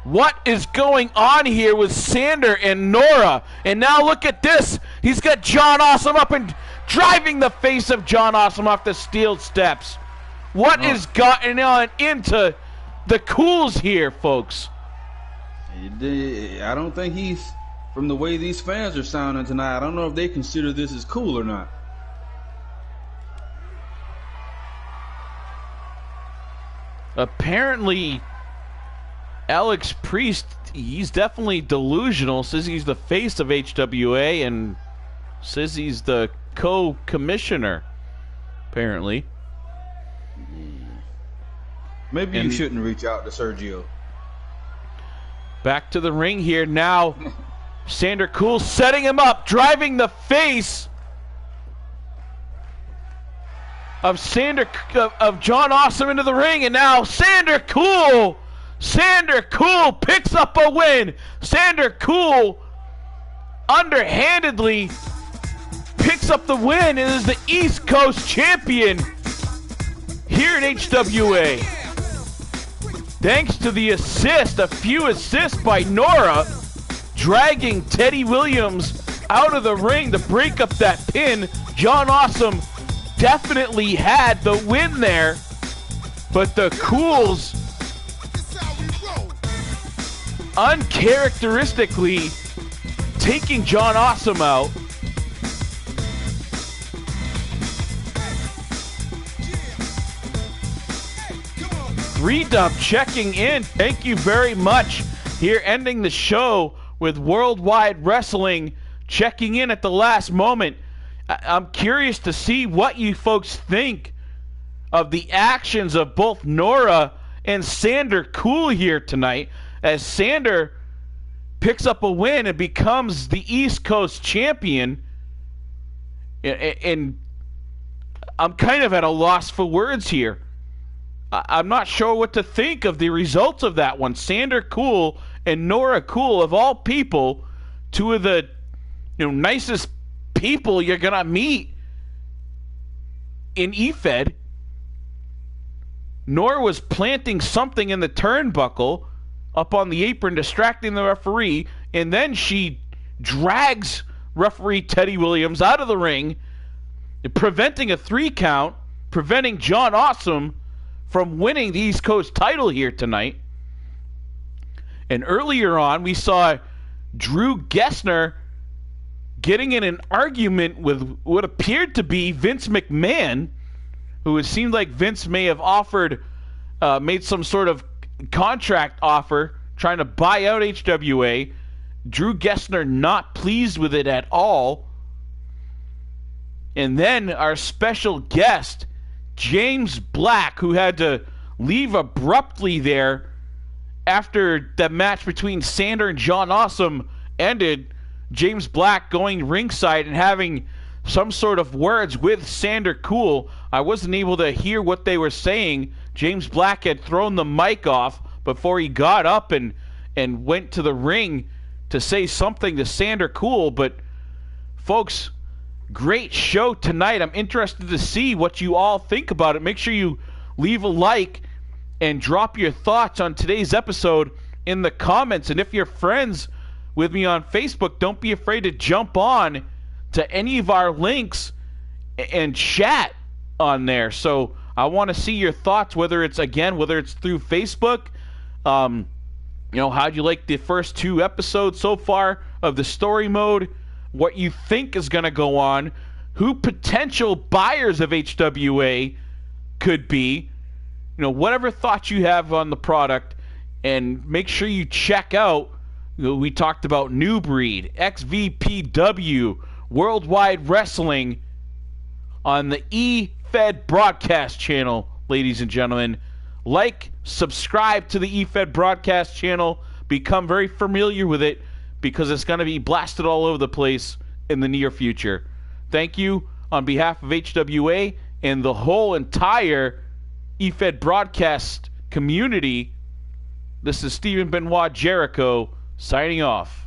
What is going on here with Sander and Nora? And now look at this. He's got John Awesome up and driving the face of John Awesome off the steel steps. What is gotten on into the Cools here, folks? I don't think he's, from the way these fans are sounding tonight, I don't know if they consider this as cool or not. Apparently, Alex Priest, he's definitely delusional, says he's the face of HWA and says he's the co-commissioner, apparently. Maybe you shouldn't reach out to Sergio. Back to the ring here now. Sander Cool setting him up, driving the face of John Awesome into the ring, and now Sander Cool picks up a win. Sander Cool underhandedly picks up the win and is the East Coast champion here in HWA. Thanks to the assist, a few assists by Nora, dragging Teddy Williams out of the ring to break up that pin. John Awesome definitely had the win there, but the Cools uncharacteristically taking John Awesome out. Redub checking in. Thank you very much. Here ending the show with Worldwide Wrestling checking in at the last moment. I'm curious to see what you folks think of the actions of both Nora and Sander Cool here tonight, as Sander picks up a win and becomes the East Coast champion. And I'm kind of at a loss for words here. I'm not sure what to think of the results of that one. Sander Cool and Nora Cool, of all people, two of the nicest people you're going to meet in EFED. Nora was planting something in the turnbuckle up on the apron, distracting the referee, and then she drags referee Teddy Williams out of the ring, preventing a 3 count, preventing John Awesome from winning the East Coast title here tonight. And earlier on, we saw Drew Gessner getting in an argument with what appeared to be Vince McMahon, who it seemed like Vince may have made some sort of contract offer trying to buy out HWA. Drew Gessner not pleased with it at all. And then our special guest, James Black, who had to leave abruptly there after the match between Sander and John Awesome ended. James Black going ringside and having some sort of words with Sander Cool. I wasn't able to hear what they were saying. James Black had thrown the mic off before he got up and went to the ring to say something to Sander Cool. But folks, great show tonight. I'm interested to see what you all think about it. Make sure you leave a like and drop your thoughts on today's episode in the comments. And if you're friends with me on Facebook, don't be afraid to jump on to any of our links and chat on there. So I want to see your thoughts, whether it's through Facebook. How'd you like the first 2 episodes so far of the story mode? What you think is going to go on? Who potential buyers of HWA could be? Whatever thoughts you have on the product, and make sure you check out. We talked about New Breed, XVPW, Worldwide Wrestling on the EFED broadcast channel, ladies and gentlemen. Like, subscribe to the EFED broadcast channel. Become very familiar with it, because it's going to be blasted all over the place in the near future. Thank you on behalf of HWA and the whole entire EFED broadcast community. This is Stephen Benoit Jericho signing off.